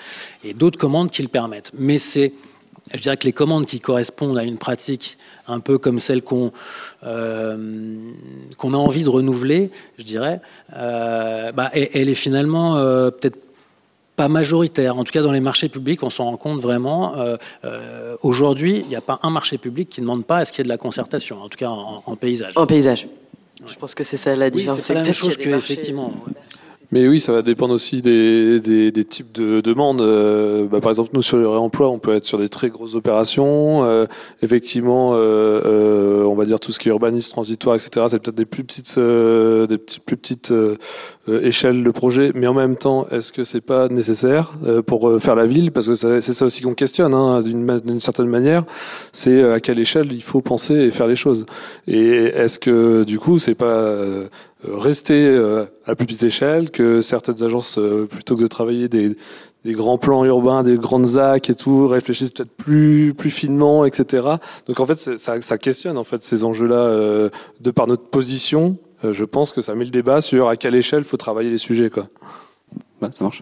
et d'autres commandes qui le permettent. Mais je dirais que les commandes qui correspondent à une pratique un peu comme celle qu'on a envie de renouveler, je dirais, elle est finalement peut-être pas majoritaire. En tout cas, dans les marchés publics, on s'en rend compte vraiment. Aujourd'hui, il n'y a pas un marché public qui ne demande pas à ce qu'il y ait de la concertation, en tout cas en paysage. En paysage. Ouais. Je pense que c'est ça la différence. Oui, c'est pas la même chose qu'effectivement. Mais oui, ça va dépendre aussi des types de demandes. Par exemple, nous sur le réemploi, on peut être sur des très grosses opérations. Effectivement, on va dire tout ce qui est urbanisme transitoire, etc. C'est peut-être des plus petites échelles de projet. Mais en même temps, est-ce que c'est pas nécessaire pour faire la ville? Parce que c'est ça aussi qu'on questionne, hein, d'une certaine manière. C'est à quelle échelle il faut penser et faire les choses. Et est-ce que du coup, c'est pas rester à plus petite échelle, que certaines agences, plutôt que de travailler des grands plans urbains, des grandes ZAC et tout, réfléchissent peut-être plus finement, etc. Donc en fait, ça questionne en fait ces enjeux-là de par notre position. Je pense que ça met le débat sur à quelle échelle faut travailler les sujets, quoi. Ouais, ça marche.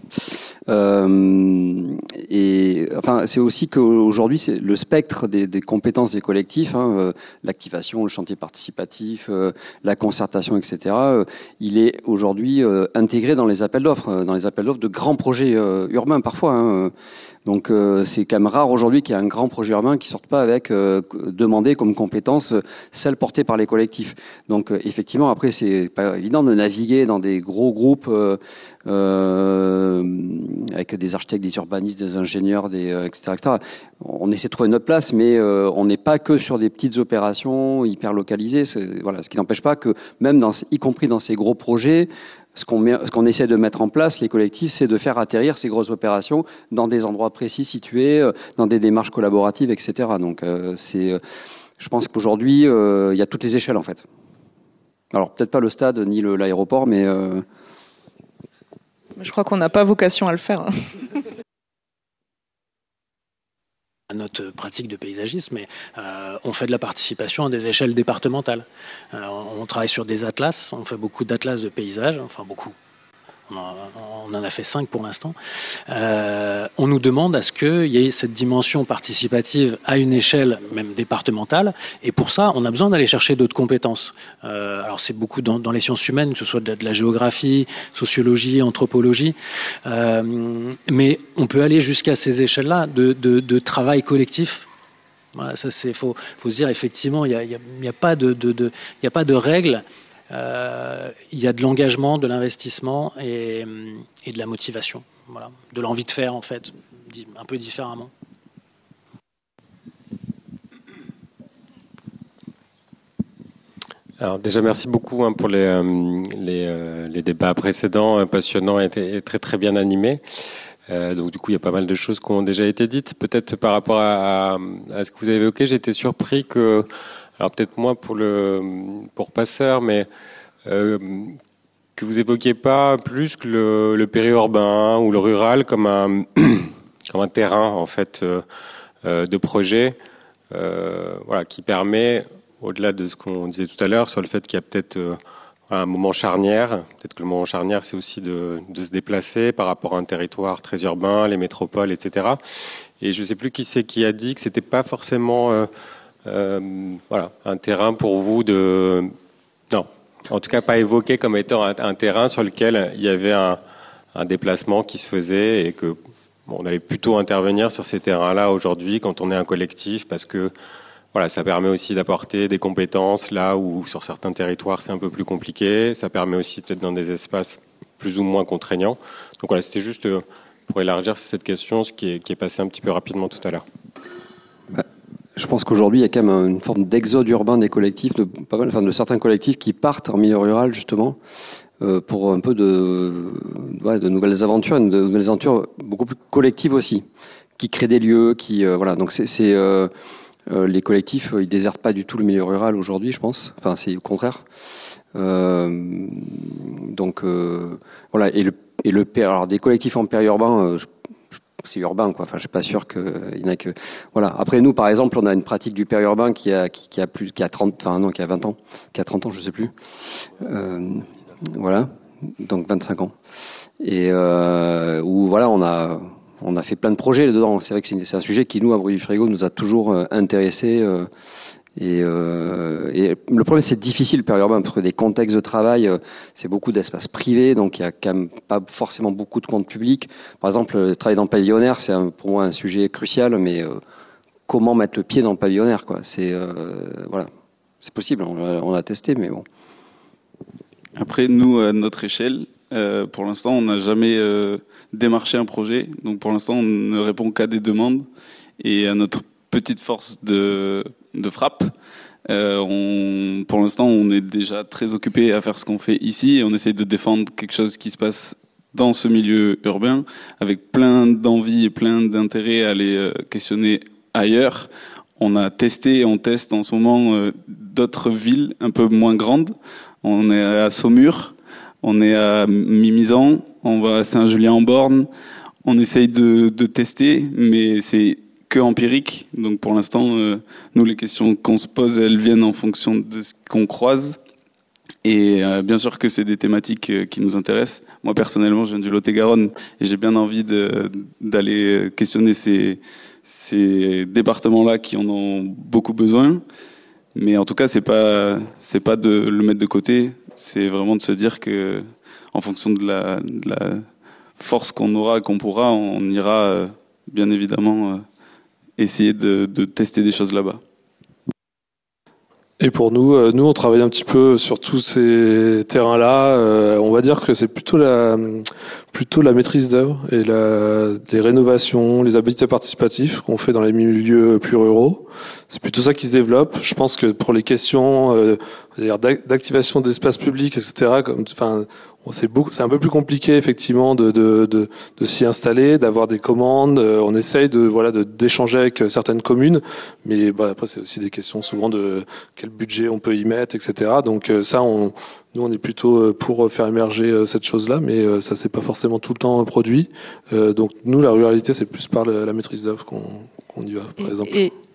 Et enfin, c'est aussi qu'aujourd'hui, c'est le spectre des compétences des collectifs, hein, l'activation, le chantier participatif, la concertation, etc. Il est aujourd'hui intégré dans les appels d'offres de grands projets urbains parfois. Hein. Donc c'est quand même rare aujourd'hui qu'il y ait un grand projet urbain qui sorte pas avec demandé comme compétence celle portée par les collectifs. Donc effectivement, après c'est pas évident de naviguer dans des gros groupes avec des architectes, des urbanistes, des ingénieurs, etc., etc. On essaie de trouver notre place, mais on n'est pas que sur des petites opérations hyper localisées. Voilà, ce qui n'empêche pas que même y compris dans ces gros projets, ce qu'on essaie de mettre en place, les collectifs, c'est de faire atterrir ces grosses opérations dans des endroits précis situés, dans des démarches collaboratives, etc. Donc, je pense qu'aujourd'hui, il y a toutes les échelles, en fait. Alors, peut-être pas le stade ni l'aéroport, mais... Je crois qu'on n'a pas vocation à le faire. Hein. À notre pratique de paysagisme, mais on fait de la participation à des échelles départementales. On travaille sur des atlas, on fait beaucoup d'atlas de paysages, enfin beaucoup. On en a fait 5 pour l'instant. On nous demande à ce qu'il y ait cette dimension participative à une échelle même départementale, et pour ça, on a besoin d'aller chercher d'autres compétences. Alors c'est beaucoup dans les sciences humaines, que ce soit de la géographie, sociologie, anthropologie, mais on peut aller jusqu'à ces échelles-là de travail collectif. Voilà, ça faut se dire effectivement, il n'y a pas de règles. Il y a de l'engagement, de l'investissement et de la motivation, voilà, de l'envie de faire en fait, un peu différemment. Alors déjà merci beaucoup pour les débats précédents, passionnants et très très bien animés. Donc du coup il y a pas mal de choses qui ont déjà été dites. Peut-être par rapport à ce que vous avez évoqué, j'étais surpris que, alors peut-être moins pour Passeur, mais que vous évoquiez pas plus que le périurbain ou le rural comme un terrain en fait de projet, voilà, qui permet, au-delà de ce qu'on disait tout à l'heure sur le fait qu'il y a peut-être un moment charnière, peut-être que le moment charnière c'est aussi de se déplacer par rapport à un territoire très urbain, les métropoles, etc. Et je sais plus qui a dit que c'était pas forcément voilà, un terrain pour vous de... Non, en tout cas pas évoqué comme étant un terrain sur lequel il y avait un déplacement qui se faisait et que on allait plutôt intervenir sur ces terrains-là aujourd'hui quand on est un collectif, parce que voilà, ça permet aussi d'apporter des compétences là où sur certains territoires c'est un peu plus compliqué. Ça permet aussi peut-être dans des espaces plus ou moins contraignants. Donc voilà, c'était juste pour élargir cette question, ce qui est passé un petit peu rapidement tout à l'heure. Je pense qu'aujourd'hui, il y a quand même une forme d'exode urbain des collectifs, de certains collectifs qui partent en milieu rural, justement, pour un peu de nouvelles aventures, de nouvelles aventures beaucoup plus collectives aussi, qui créent des lieux, voilà. Donc les collectifs, ils désertent pas du tout le milieu rural aujourd'hui, je pense. Enfin, c'est au contraire. Donc voilà. Alors des collectifs en périurbain, c'est urbain, quoi. Enfin, je suis pas sûr qu'il y en a que. Voilà. Après, nous, par exemple, on a une pratique du périurbain qui a 30, enfin non, qui a 20 ans, qui a 30 ans, je sais plus. Voilà. Donc 25 ans. Et où voilà, on a fait plein de projets dedans. C'est vrai que c'est un sujet qui, nous, à Bruit du Frigo, nous a toujours intéressés. Et le problème, c'est difficile, le périurbain, parce que des contextes de travail, c'est beaucoup d'espaces privés, donc il y a quand même pas forcément beaucoup de comptes publics. Par exemple, le travail dans le pavillonnaire, c'est pour moi un sujet crucial, mais comment mettre le pied dans le pavillonnaire, quoi. Voilà, c'est possible, on l'a testé, mais bon. Après, nous, à notre échelle, Pour l'instant, on n'a jamais démarché un projet. Donc pour l'instant, on ne répond qu'à des demandes. Et à notre petite force de frappe, pour l'instant, on est déjà très occupé à faire ce qu'on fait ici. Et on essaye de défendre quelque chose qui se passe dans ce milieu urbain, avec plein d'envie et plein d'intérêt à aller questionner ailleurs. On a testé, on teste en ce moment d'autres villes un peu moins grandes. On est à Saumur, on est à Mimizan, on va à Saint-Julien-en-Borne. On essaye de tester, mais c'est que empirique. Donc pour l'instant, nous, les questions qu'on se pose, elles viennent en fonction de ce qu'on croise. Et bien sûr que c'est des thématiques qui nous intéressent. Moi, personnellement, je viens du Lot-et-Garonne et j'ai bien envie d'aller questionner ces départements-là qui en ont beaucoup besoin. Mais en tout cas, c'est pas de le mettre de côté. C'est vraiment de se dire que, en fonction de la force qu'on aura et qu'on pourra, on ira bien évidemment essayer de tester des choses là-bas. Et pour nous, on travaille un petit peu sur tous ces terrains-là. On va dire que c'est plutôt la maîtrise d'œuvre et les rénovations, les habitats participatifs qu'on fait dans les milieux plus ruraux. C'est plutôt ça qui se développe. Je pense que pour les questions d'activation d'espace public, etc., c'est un peu plus compliqué effectivement de s'y installer, d'avoir des commandes. On essaye d'échanger avec certaines communes, mais après c'est aussi des questions souvent de quel budget on peut y mettre, etc. Donc ça, nous on est plutôt pour faire émerger cette chose-là, mais ça c'est pas forcément tout le temps produit. Donc nous, la ruralité, c'est plus par la maîtrise d'œuvre qu'on y va, par exemple.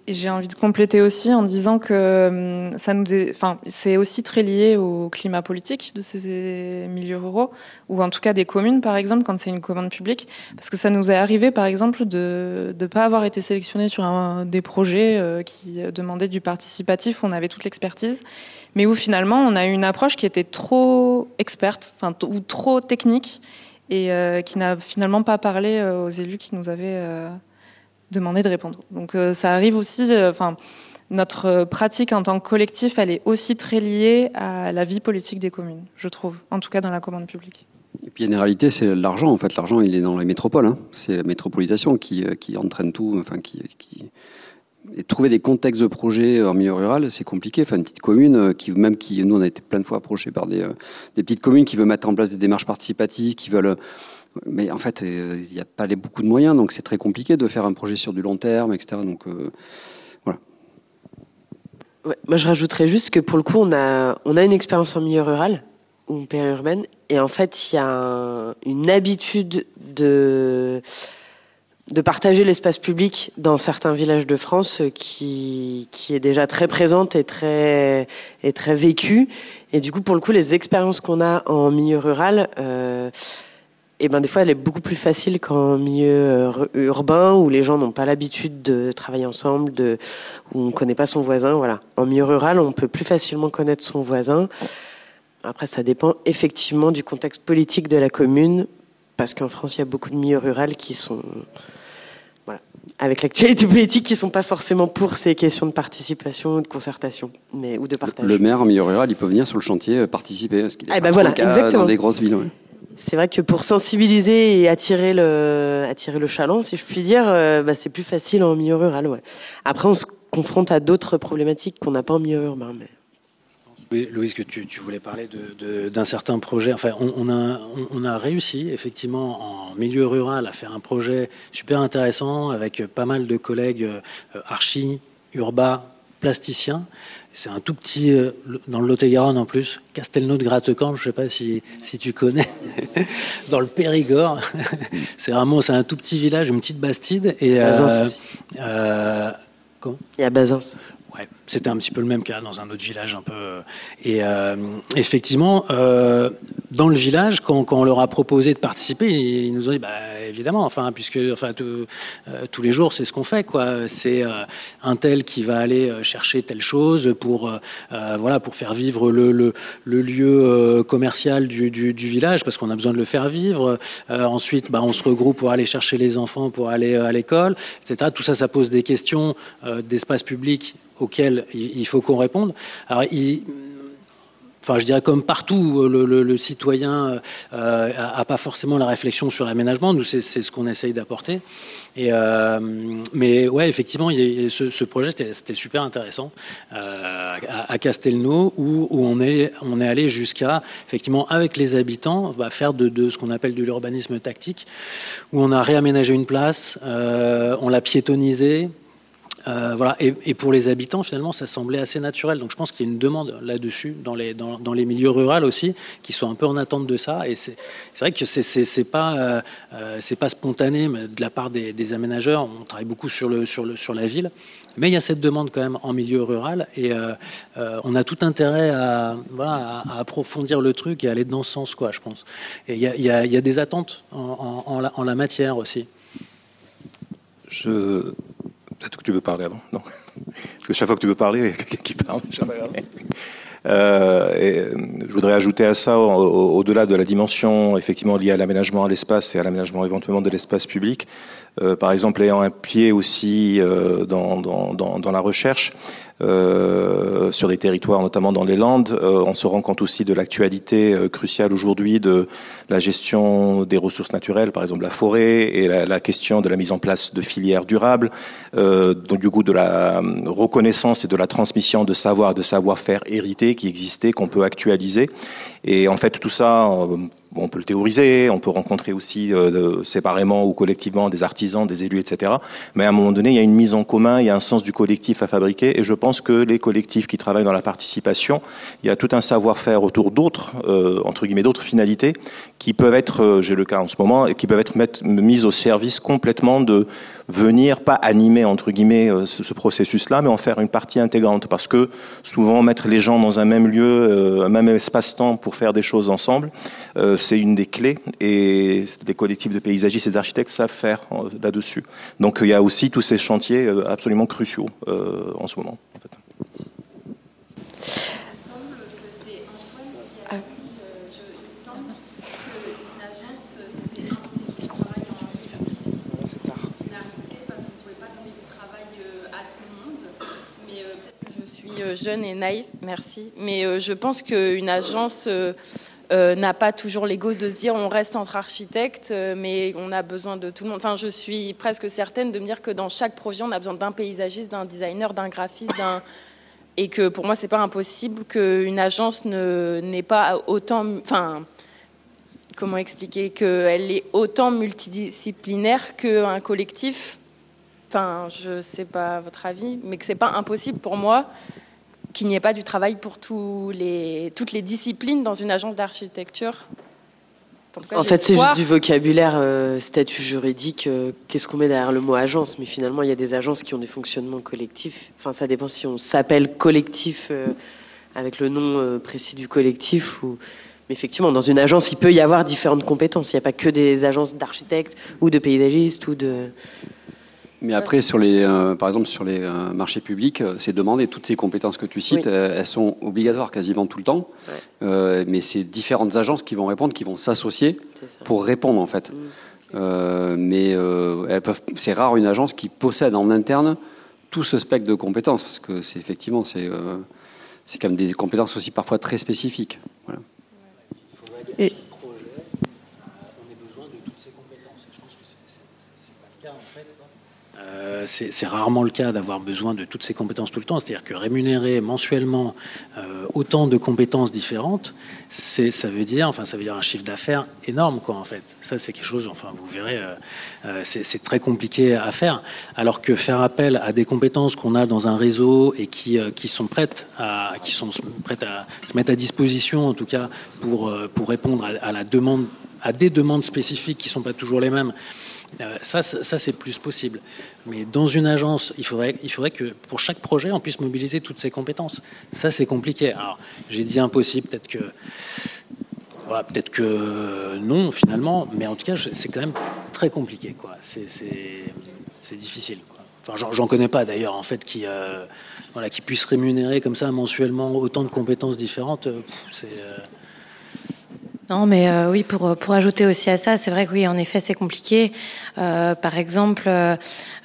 Et j'ai envie de compléter aussi en disant que c'est aussi très lié au climat politique de ces milieux ruraux, ou en tout cas des communes, par exemple, quand c'est une commande publique, parce que ça nous est arrivé, par exemple, de ne pas avoir été sélectionnés sur des projets qui demandaient du participatif, où on avait toute l'expertise, mais où finalement on a eu une approche qui était trop experte, ou trop technique, et qui n'a finalement pas parlé aux élus qui nous avaient demander de répondre. Donc ça arrive aussi, notre pratique en tant que collectif, elle est aussi très liée à la vie politique des communes, je trouve, en tout cas dans la commande publique. Et puis il y a une réalité, c'est l'argent. En fait, l'argent, il est dans les métropoles. Hein. C'est la métropolisation qui entraîne tout. Et trouver des contextes de projet en milieu rural, c'est compliqué. Une petite commune nous, on a été plein de fois approchés par des petites communes qui veulent mettre en place des démarches participatives, qui veulent. Mais en fait, il n'y a pas beaucoup de moyens, donc c'est très compliqué de faire un projet sur du long terme, etc. Donc voilà. Ouais, moi, je rajouterais juste que pour le coup, on a une expérience en milieu rural ou périurbaine, et en fait, il y a une habitude de partager l'espace public dans certains villages de France qui est déjà très présente et très vécue. Et du coup, pour le coup, les expériences qu'on a en milieu rural, des fois, elle est beaucoup plus facile qu'en milieu urbain où les gens n'ont pas l'habitude de travailler ensemble, où on ne connaît pas son voisin. Voilà. En milieu rural, on peut plus facilement connaître son voisin. Après, ça dépend effectivement du contexte politique de la commune, parce qu'en France, il y a beaucoup de milieux ruraux qui sont, avec l'actualité politique, qui ne sont pas forcément pour ces questions de participation, de concertation, ou de partage. Le maire en milieu rural, il peut venir sur le chantier participer, ce qui est pas le cas dans des grosses villes. Ouais. C'est vrai que pour sensibiliser et attirer le chaland, si je puis dire, c'est plus facile en milieu rural. Ouais. Après, on se confronte à d'autres problématiques qu'on n'a pas en milieu urbain. Mais... Oui, Louise, que tu voulais parler d'un certain projet. Enfin, on a réussi effectivement en milieu rural à faire un projet super intéressant avec pas mal de collègues archi, urbains, plasticiens. C'est un tout petit, dans le Lot-et-Garonne en plus, Castelnau-de-Grattecamp, je ne sais pas si tu connais, dans le Périgord. C'est un tout petit village, une petite bastide. Et comment ? Il y a Bazins. Ouais, c'était un petit peu le même cas dans un autre village un peu. Et effectivement, dans le village, quand on leur a proposé de participer, ils nous ont dit évidemment, puisque tous les jours c'est ce qu'on fait, quoi. C'est un tel qui va aller chercher telle chose pour faire vivre le lieu commercial du village, parce qu'on a besoin de le faire vivre. Ensuite, on se regroupe pour aller chercher les enfants pour aller à l'école, etc. Tout ça, ça pose des questions d'espace public auxquels il faut qu'on réponde. Alors, enfin, je dirais comme partout, le citoyen a pas forcément la réflexion sur l'aménagement. Nous, c'est ce qu'on essaye d'apporter. Mais ouais, effectivement, ce projet, c'était super intéressant à Castelnau, où on est allé jusqu'à, effectivement, avec les habitants, faire de ce qu'on appelle de l'urbanisme tactique, où on a réaménagé une place, on l'a piétonnisé. Voilà. Et pour les habitants, finalement, ça semblait assez naturel. Donc, je pense qu'il y a une demande là-dessus dans les milieux ruraux aussi, qui sont un peu en attente de ça. Et c'est vrai que c'est pas spontané de la part des aménageurs. On travaille beaucoup sur la ville, mais il y a cette demande quand même en milieu rural. Et on a tout intérêt à approfondir le truc et aller dans ce sens, quoi. Je pense. Et il y a des attentes en la matière aussi. Peut-être que tu veux parler avant, non? Parce que chaque fois que tu veux parler, il y a quelqu'un qui parle. Et je voudrais ajouter à ça, au-delà de la dimension effectivement liée à l'aménagement à l'espace et à l'aménagement éventuellement de l'espace public, par exemple ayant un pied aussi dans la recherche, sur des territoires, notamment dans les Landes, on se rend compte aussi de l'actualité cruciale aujourd'hui de la gestion des ressources naturelles, par exemple la forêt, et la question de la mise en place de filières durables, donc du coup de la reconnaissance et de la transmission de savoir-faire hérités qui existaient, qu'on peut actualiser. Et en fait, tout ça, on peut le théoriser, on peut rencontrer aussi séparément ou collectivement des artisans, des élus, etc. Mais à un moment donné, il y a une mise en commun, il y a un sens du collectif à fabriquer. Et je pense que les collectifs qui travaillent dans la participation, il y a tout un savoir-faire autour d'autres, entre guillemets, d'autres finalités qui peuvent être, j'ai le cas en ce moment, et qui peuvent être mises au service complètement de venir, pas animer, entre guillemets, ce processus-là, mais en faire une partie intégrante. Parce que souvent, mettre les gens dans un même lieu, un même espace-temps pour faire des choses ensemble, c'est une des clés, et des collectifs de paysagistes et d'architectes savent faire là-dessus. Donc il y a aussi tous ces chantiers absolument cruciaux en ce moment. En fait. Jeune et naïve, merci. Mais je pense qu'une agence n'a pas toujours l'ego de se dire on reste entre architectes, mais on a besoin de tout le monde. Enfin, je suis presque certaine de me dire que dans chaque projet, on a besoin d'un paysagiste, d'un designer, d'un graphiste, et que pour moi, c'est pas impossible qu'une agence n'ait pas autant. Enfin, comment expliquer qu'elle est autant multidisciplinaire qu'un collectif. Enfin, je sais pas votre avis, mais que c'est pas impossible pour moi qu'il n'y ait pas du travail pour toutes les disciplines dans une agence d'architecture. En fait, c'est juste du vocabulaire, statut juridique, qu'est-ce qu'on met derrière le mot agence. Mais finalement, il y a des agences qui ont des fonctionnements collectifs. Enfin, ça dépend si on s'appelle collectif avec le nom précis du collectif. Mais effectivement, dans une agence, il peut y avoir différentes compétences. Il n'y a pas que des agences d'architectes ou de paysagistes ou de... Mais après, par exemple, sur les marchés publics, c'est demandé. Toutes ces compétences que tu cites, elles sont obligatoires quasiment tout le temps. Ouais. Mais c'est différentes agences qui vont répondre, qui vont s'associer pour répondre, en fait. Mais c'est rare une agence qui possède en interne tout ce spectre de compétences, parce que c'est effectivement, c'est quand même des compétences aussi parfois très spécifiques. Voilà. Et c'est rarement le cas d'avoir besoin de toutes ces compétences tout le temps. C'est-à-dire que rémunérer mensuellement autant de compétences différentes, ça veut dire un chiffre d'affaires énorme, quoi, en fait. Ça, c'est quelque chose, enfin, vous verrez, c'est très compliqué à faire. Alors que faire appel à des compétences qu'on a dans un réseau et qui sont prêtes à se mettre à disposition, en tout cas, pour répondre à des demandes spécifiques qui sont pas toujours les mêmes. Ça c'est plus possible. Mais dans une agence, il faudrait que pour chaque projet, on puisse mobiliser toutes ces compétences. Ça, c'est compliqué. Alors, j'ai dit impossible, peut-être que non, finalement, mais en tout cas, c'est quand même très compliqué, quoi. C'est difficile, quoi. Enfin, j'en connais pas d'ailleurs, en fait, qui puisse rémunérer comme ça mensuellement autant de compétences différentes. Non, mais oui, pour ajouter aussi à ça, c'est vrai que oui, en effet, c'est compliqué. Par exemple,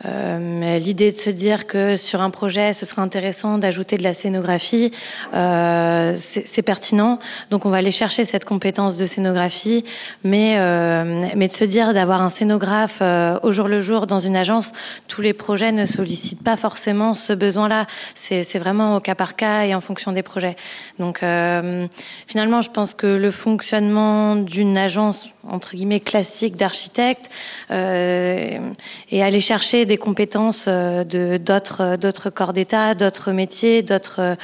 l'idée de se dire que sur un projet, ce serait intéressant d'ajouter de la scénographie, c'est pertinent. Donc, on va aller chercher cette compétence de scénographie, mais de se dire d'avoir un scénographe au jour le jour dans une agence, tous les projets ne sollicitent pas forcément ce besoin-là. C'est vraiment au cas par cas et en fonction des projets. Donc, finalement, je pense que le fonctionnement d'une agence entre guillemets classique d'architecte et aller chercher des compétences d'autres corps d'État, d'autres métiers, d'autres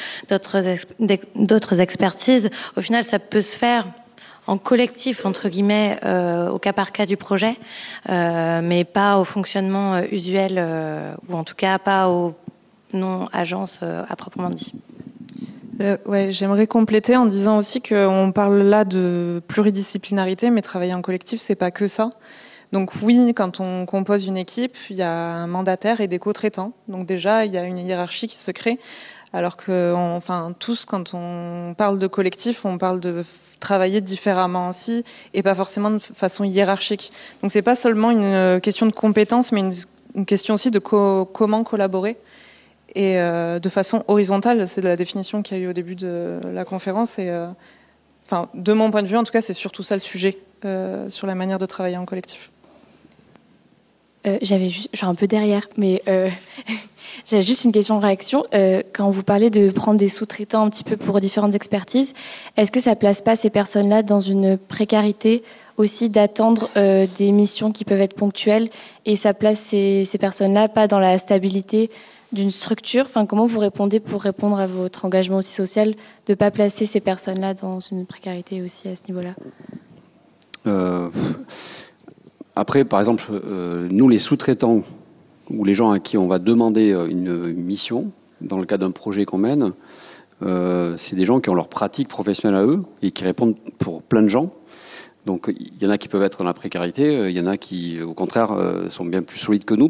expertises. Au final, ça peut se faire en collectif entre guillemets au cas par cas du projet, mais pas au fonctionnement usuel ou en tout cas pas aux non-agences à proprement dit. Ouais, j'aimerais compléter en disant aussi qu'on parle là de pluridisciplinarité, mais travailler en collectif, c'est pas que ça. Donc oui, quand on compose une équipe, il y a un mandataire et des co-traitants. Donc déjà, il y a une hiérarchie qui se crée. Alors que, tous, quand on parle de collectif, on parle de travailler différemment aussi, et pas forcément de façon hiérarchique. Donc c'est pas seulement une question de compétences, mais une question aussi de comment collaborer. Et de façon horizontale, c'est la définition qu'il y a eu au début de la conférence. Et, de mon point de vue, en tout cas, c'est surtout ça le sujet sur la manière de travailler en collectif. Je suis un peu derrière, mais j'avais juste une question de réaction. Quand vous parlez de prendre des sous-traitants un petit peu pour différentes expertises, est-ce que ça place pas ces personnes-là dans une précarité aussi d'attendre des missions qui peuvent être ponctuelles, et ça place ces personnes-là pas dans la stabilité d'une structure? Comment vous répondez pour répondre à votre engagement aussi social, de ne pas placer ces personnes-là dans une précarité aussi à ce niveau-là? Après, par exemple, nous, les sous-traitants ou les gens à qui on va demander une mission, dans le cadre d'un projet qu'on mène, c'est des gens qui ont leur pratique professionnelle à eux et qui répondent pour plein de gens. Donc il y en a qui peuvent être dans la précarité, il y en a qui au contraire sont bien plus solides que nous,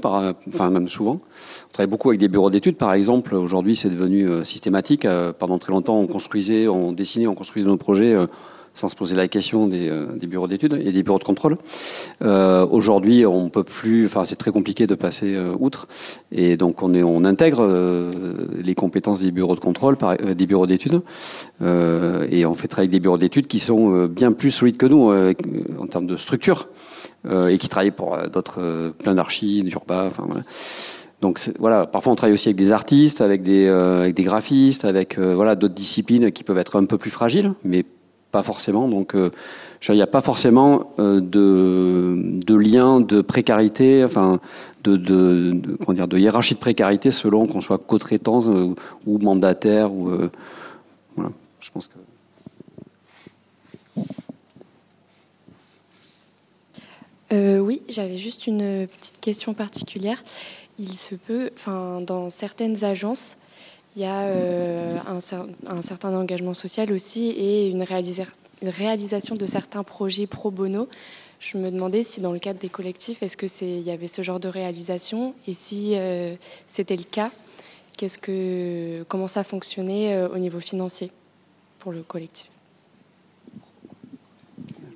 même souvent. On travaille beaucoup avec des bureaux d'études par exemple. Aujourd'hui c'est devenu systématique. Pendant très longtemps on construisait nos projets sans se poser la question des bureaux d'études et des bureaux de contrôle. Aujourd'hui on peut plus, c'est très compliqué de passer outre, et donc on intègre les compétences des bureaux de contrôle, des bureaux d'études, et on fait travailler avec des bureaux d'études qui sont bien plus solides que nous en termes de structure, et qui travaillent pour d'autres plein d'archis, d'urba, voilà. Donc voilà, parfois on travaille aussi avec des artistes, avec des graphistes, avec d'autres disciplines qui peuvent être un peu plus fragiles, mais pas forcément. Donc il n'y a pas forcément de lien de précarité, de hiérarchie de précarité selon qu'on soit co-traitant ou mandataire ou voilà. Je pense que oui, j'avais juste une petite question particulière. Il se peut, dans certaines agences, il y a un certain engagement social aussi et une réalisation de certains projets pro bono. Je me demandais si dans le cadre des collectifs, est-ce que il y avait ce genre de réalisation, et si c'était le cas, comment ça fonctionnait au niveau financier pour le collectif?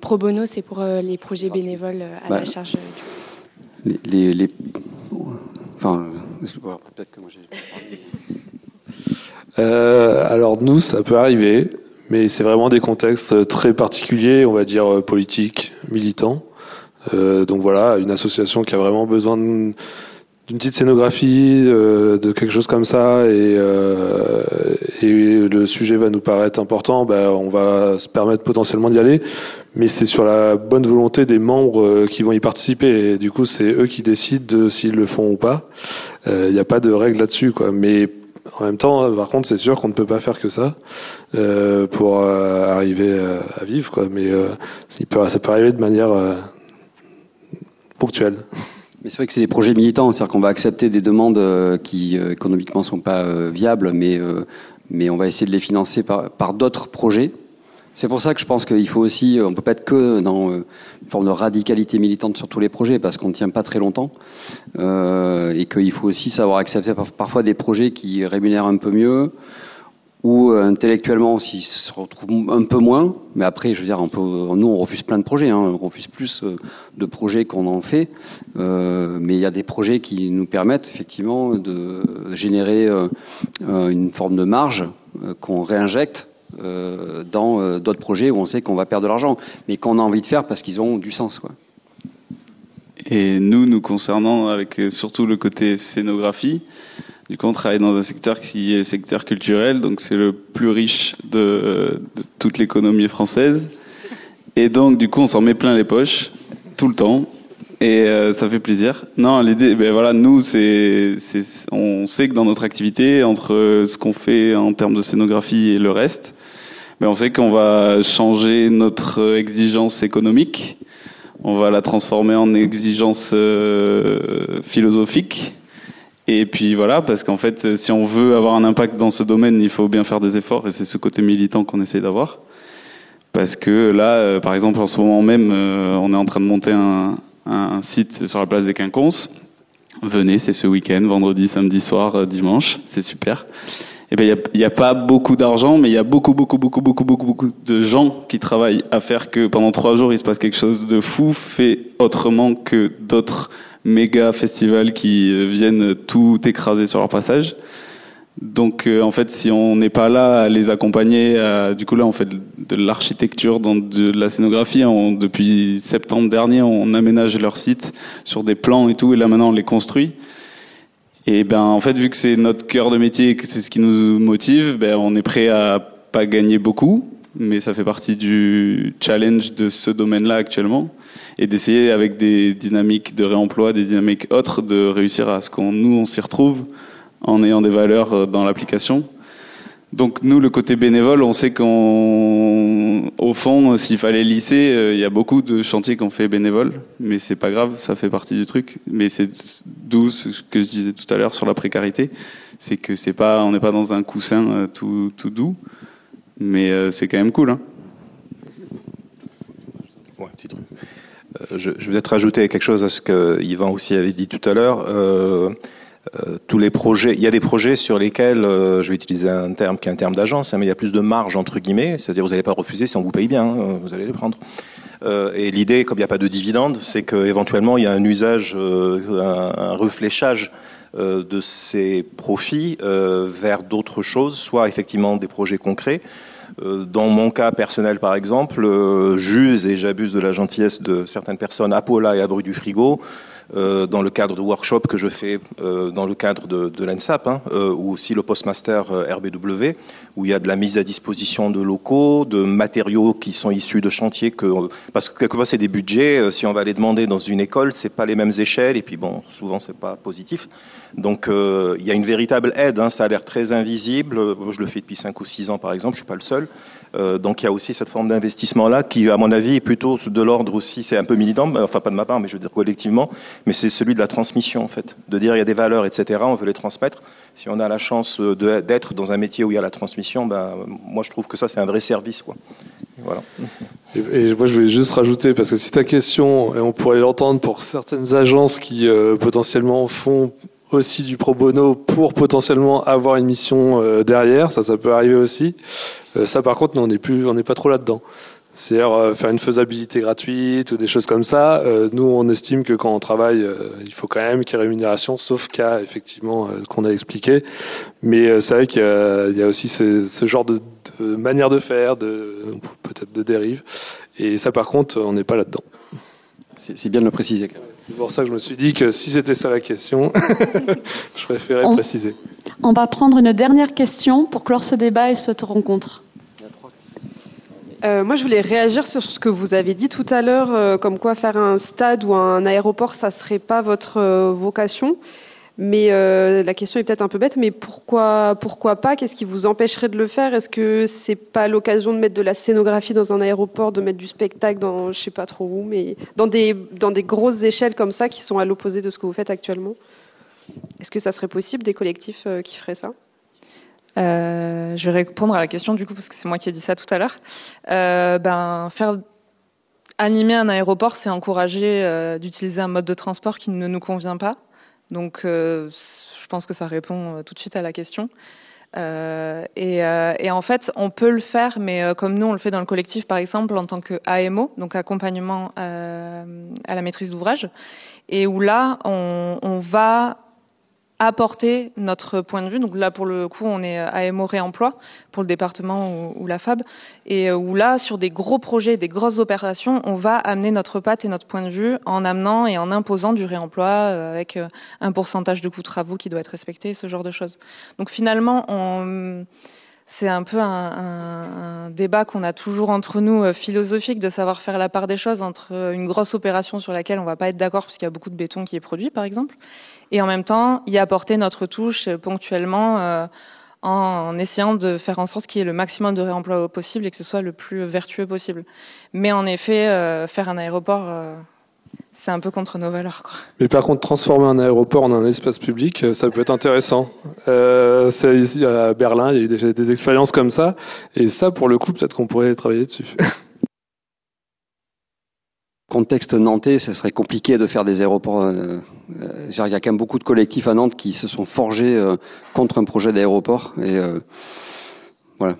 Pro bono, c'est pour les projets bénévoles à la charge du... peut-être que moi j'ai... Alors nous, ça peut arriver, mais c'est vraiment des contextes très particuliers, on va dire politiques, militants. Donc voilà, une association qui a vraiment besoin d'une petite scénographie, de quelque chose comme ça, et le sujet va nous paraître important, on va se permettre potentiellement d'y aller, mais c'est sur la bonne volonté des membres qui vont y participer, et du coup c'est eux qui décident s'ils le font ou pas. Il n'y a pas de règle là-dessus, quoi. Mais en même temps, par contre, c'est sûr qu'on ne peut pas faire que ça pour arriver à vivre, quoi. Mais ça peut arriver de manière ponctuelle. Mais c'est vrai que c'est des projets militants, c'est-à-dire qu'on va accepter des demandes qui économiquement sont pas viables, mais on va essayer de les financer par d'autres projets. C'est pour ça que je pense qu'il faut aussi, on peut pas être que dans une forme de radicalité militante sur tous les projets, parce qu'on ne tient pas très longtemps, et qu'il faut aussi savoir accepter parfois des projets qui rémunèrent un peu mieux, où intellectuellement aussi se retrouve un peu moins, mais après, je veux dire, nous on refuse plein de projets, on refuse plus de projets qu'on en fait, mais il y a des projets qui nous permettent effectivement de générer une forme de marge qu'on réinjecte dans d'autres projets où on sait qu'on va perdre de l'argent, mais qu'on a envie de faire parce qu'ils ont du sens, quoi. Et nous concernant, avec surtout le côté scénographie, du coup, on travaille dans un secteur qui est le secteur culturel, donc c'est le plus riche de toute l'économie française. Et donc, du coup, on s'en met plein les poches, tout le temps, et ça fait plaisir. Non, l'idée, voilà, nous, on sait que dans notre activité, entre ce qu'on fait en termes de scénographie et le reste, on sait qu'on va changer notre exigence économique, on va la transformer en exigence philosophique. Et puis voilà, parce qu'en fait, si on veut avoir un impact dans ce domaine, il faut bien faire des efforts, et c'est ce côté militant qu'on essaie d'avoir. Parce que là, par exemple, en ce moment même, on est en train de monter un site sur la place des Quinconces. Venez, c'est ce week-end, vendredi, samedi soir, dimanche, c'est super. Et il y a pas beaucoup d'argent, mais il y a beaucoup de gens qui travaillent à faire que pendant 3 jours, il se passe quelque chose de fou, fait autrement que d'autres méga festivals qui viennent tout écraser sur leur passage. Donc en fait, si on n'est pas là à les accompagner, du coup là on fait de l'architecture, de la scénographie. Depuis septembre dernier, on aménage leur site sur des plans et tout, et là maintenant on les construit. Et en fait, vu que c'est notre cœur de métier et que c'est ce qui nous motive, on est prêt à pas gagner beaucoup, mais ça fait partie du challenge de ce domaine-là actuellement, et d'essayer avec des dynamiques de réemploi, des dynamiques autres, de réussir à ce qu'on s'y retrouve en ayant des valeurs dans l'application. Donc nous, le côté bénévole, on sait qu'au fond, s'il fallait lisser, il y a beaucoup de chantiers qu'on fait bénévoles, mais c'est pas grave, ça fait partie du truc. Mais c'est d'où ce que je disais tout à l'heure sur la précarité, c'est que on n'est pas dans un coussin tout doux, mais c'est quand même cool, hein. Ouais, petit truc. Je vais peut-être rajouter quelque chose à ce que Yvan aussi avait dit tout à l'heure. Tous les projets, il y a des projets sur lesquels, je vais utiliser un terme qui est un terme d'agence, mais il y a plus de marge entre guillemets, c'est-à-dire vous n'allez pas refuser si on vous paye bien, vous allez les prendre. Et l'idée, comme il n'y a pas de dividende, c'est qu'éventuellement il y a un usage, un refléchage de ces profits vers d'autres choses, soit effectivement des projets concrets. Dans mon cas personnel, par exemple, j'use et j'abuse de la gentillesse de certaines personnes à Paula et à Bruit du Frigo, dans le cadre de workshops que je fais dans le cadre de l'ENSAP, ou aussi le Postmaster RBW, où il y a de la mise à disposition de locaux, de matériaux qui sont issus de chantiers, parce que quelquefois c'est des budgets, si on va les demander dans une école, c'est pas les mêmes échelles, et puis bon, souvent c'est pas positif. Donc il y a une véritable aide, ça a l'air très invisible, je le fais depuis 5 ou 6 ans par exemple, je suis pas le seul. Donc il y a aussi cette forme d'investissement-là qui, à mon avis, est plutôt de l'ordre aussi, c'est un peu militant, enfin pas de ma part, mais je veux dire collectivement, mais c'est celui de la transmission en fait, de dire il y a des valeurs, etc., on veut les transmettre. Si on a la chance d'être dans un métier où il y a la transmission, moi je trouve que ça c'est un vrai service, quoi. Voilà. Et moi je voulais juste rajouter, parce que si ta question, et on pourrait l'entendre pour certaines agences qui potentiellement font aussi du pro bono pour potentiellement avoir une mission derrière, ça peut arriver aussi. Ça par contre, on n'est pas trop là-dedans. C'est-à-dire faire une faisabilité gratuite ou des choses comme ça. Nous, on estime que quand on travaille, il faut quand même qu'il y ait rémunération, sauf cas effectivement qu'on a expliqué. Mais c'est vrai qu'il y a aussi ce genre de manière de faire, peut-être de dérive. Et ça par contre, on n'est pas là-dedans. C'est bien de le préciser. C'est pour ça que je me suis dit que si c'était ça la question, je préférais préciser. On va prendre une dernière question pour clore ce débat et cette rencontre. Moi, je voulais réagir sur ce que vous avez dit tout à l'heure, comme quoi faire un stade ou un aéroport, ça serait pas votre vocation. Mais la question est peut-être un peu bête, mais pourquoi pas? Qu'est-ce qui vous empêcherait de le faire? Est-ce que c'est pas l'occasion de mettre de la scénographie dans un aéroport, de mettre du spectacle dans je sais pas trop où, mais dans des grosses échelles comme ça qui sont à l'opposé de ce que vous faites actuellement? Est-ce que ça serait possible, des collectifs qui feraient ça? Je vais répondre à la question du coup parce que c'est moi qui ai dit ça tout à l'heure. Faire animer un aéroport, c'est encourager d'utiliser un mode de transport qui ne nous convient pas. Donc je pense que ça répond tout de suite à la question. Et en fait, on peut le faire, mais comme nous, on le fait dans le collectif, par exemple, en tant que AMO, donc accompagnement à la maîtrise d'ouvrage, et où là, on va apporter notre point de vue. Donc là, pour le coup, on est AMO réemploi pour le département ou la FAB, et où là, sur des gros projets, des grosses opérations, on va amener notre patte et notre point de vue en amenant et en imposant du réemploi avec un pourcentage de coûts travaux qui doit être respecté, ce genre de choses. Donc finalement, c'est un peu un débat qu'on a toujours entre nous, philosophique, de savoir faire la part des choses entre une grosse opération sur laquelle on va pas être d'accord parce qu'il y a beaucoup de béton qui est produit, par exemple, et en même temps y apporter notre touche ponctuellement en essayant de faire en sorte qu'il y ait le maximum de réemploi possible et que ce soit le plus vertueux possible. Mais en effet, faire un aéroport, c'est un peu contre nos valeurs, quoi. Mais par contre, transformer un aéroport en un espace public, ça peut être intéressant. Ici à Berlin, il y a eu déjà des expériences comme ça, et ça, pour le coup, peut-être qu'on pourrait travailler dessus. Contexte nantais, ce serait compliqué de faire des aéroports. Il y a quand même beaucoup de collectifs à Nantes qui se sont forgés contre un projet d'aéroport. Et voilà.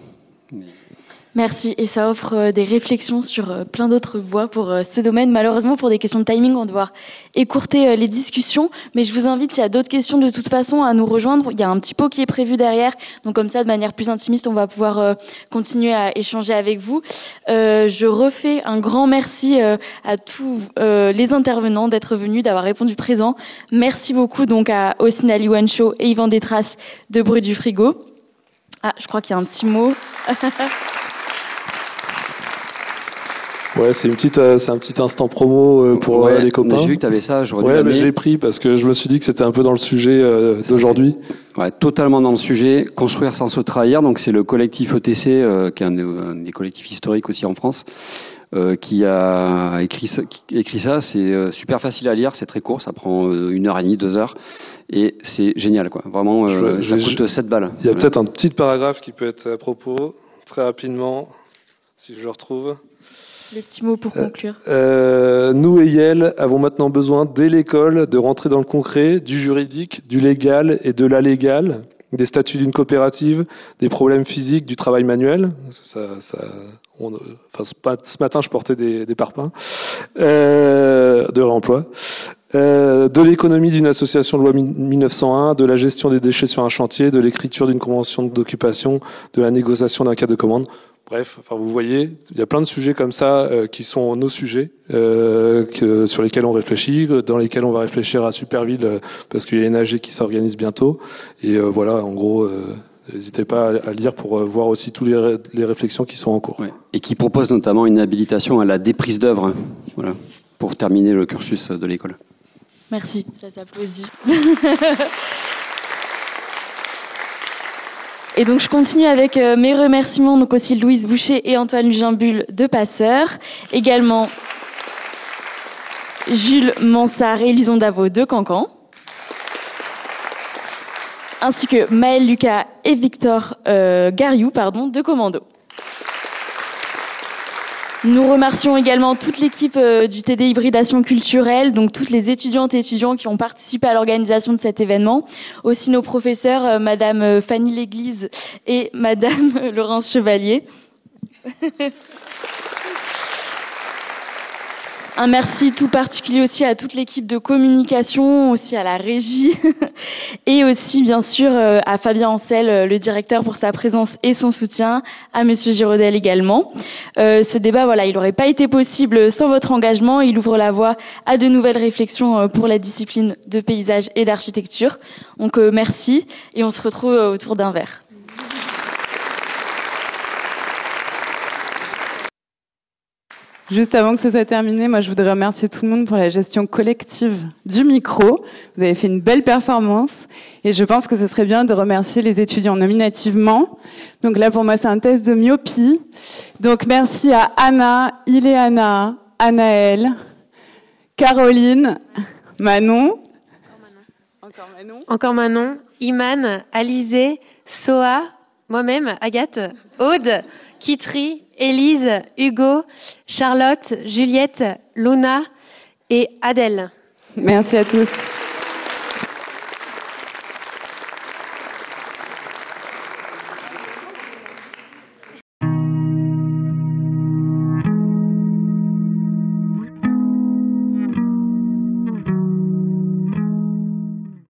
Merci, et ça offre des réflexions sur plein d'autres voies pour ce domaine. Malheureusement, pour des questions de timing, on doit écourter les discussions, mais je vous invite, s'il y a d'autres questions, de toute façon, à nous rejoindre. Il y a un petit pot qui est prévu derrière, donc comme ça, de manière plus intimiste, on va pouvoir continuer à échanger avec vous. Je refais un grand merci à tous les intervenants d'être venus, d'avoir répondu présent. Merci beaucoup donc à Ossine Aliouancho et Yvan Détras de Bruit du Frigo. Ah, je crois qu'il y a un petit mot. Ouais, c'est un petit instant promo pour les copains. J'ai vu que tu avais ça, mais je l'ai pris parce que je me suis dit que c'était un peu dans le sujet d'aujourd'hui. Ouais, totalement dans le sujet. Construire sans se trahir. Donc c'est le collectif ETC, qui est un des collectifs historiques aussi en France, qui a écrit ça. C'est super facile à lire, c'est très court, ça prend 1h30, 2 heures. Et c'est génial, quoi. Vraiment, ça coûte 7 balles. Il y a peut-être un petit paragraphe qui peut être à propos, très rapidement, si je le retrouve. Le petit mot pour conclure. Nous et Yale avons maintenant besoin, dès l'école, de rentrer dans le concret, du juridique, du légal et de l'allégal, des statuts d'une coopérative, des problèmes physiques, du travail manuel. Ce matin, je portais des parpaings de réemploi. De l'économie d'une association de loi 1901, de la gestion des déchets sur un chantier, de l'écriture d'une convention d'occupation, de la négociation d'un cas de commande. Bref, vous voyez, il y a plein de sujets comme ça qui sont nos sujets, sur lesquels on réfléchit, dans lesquels on va réfléchir à Superville parce qu'il y a une AG qui s'organise bientôt. Et voilà, en gros, n'hésitez pas à lire pour voir aussi toutes les réflexions qui sont en cours. Ouais. Et qui propose notamment une habilitation à la déprise d'œuvre, voilà, pour terminer le cursus de l'école. Merci, ça s'applaudit. Et donc je continue avec mes remerciements, donc aussi Louise Boucher et Antoine Gimbul de Passeur, également Jules Mansart et Lison Davo de Cancan, ainsi que Maël Lucas et Victor Gariou de Commando. Nous remercions également toute l'équipe du TD Hybridation Culturelle, donc toutes les étudiantes et étudiants qui ont participé à l'organisation de cet événement, aussi nos professeurs, Madame Fanny Léglise et Madame Laurence Chevalier. Un merci tout particulier aussi à toute l'équipe de communication, aussi à la régie, et aussi bien sûr à Fabien Ancel, le directeur, pour sa présence et son soutien, à Monsieur Giraudel également. Ce débat, voilà, il n'aurait pas été possible sans votre engagement. Il ouvre la voie à de nouvelles réflexions pour la discipline de paysage et d'architecture. Donc merci, et on se retrouve autour d'un verre. Juste avant que ce soit terminé, moi je voudrais remercier tout le monde pour la gestion collective du micro. Vous avez fait une belle performance et je pense que ce serait bien de remercier les étudiants nominativement. Donc là pour moi c'est un test de myopie. Donc merci à Anna, Iléana, Anaëlle, Caroline, Manon. Encore Manon, Iman, Alizé, Soa, moi-même, Agathe, Aude, Kitri, Élise, Hugo, Charlotte, Juliette, Luna et Adèle. Merci à tous.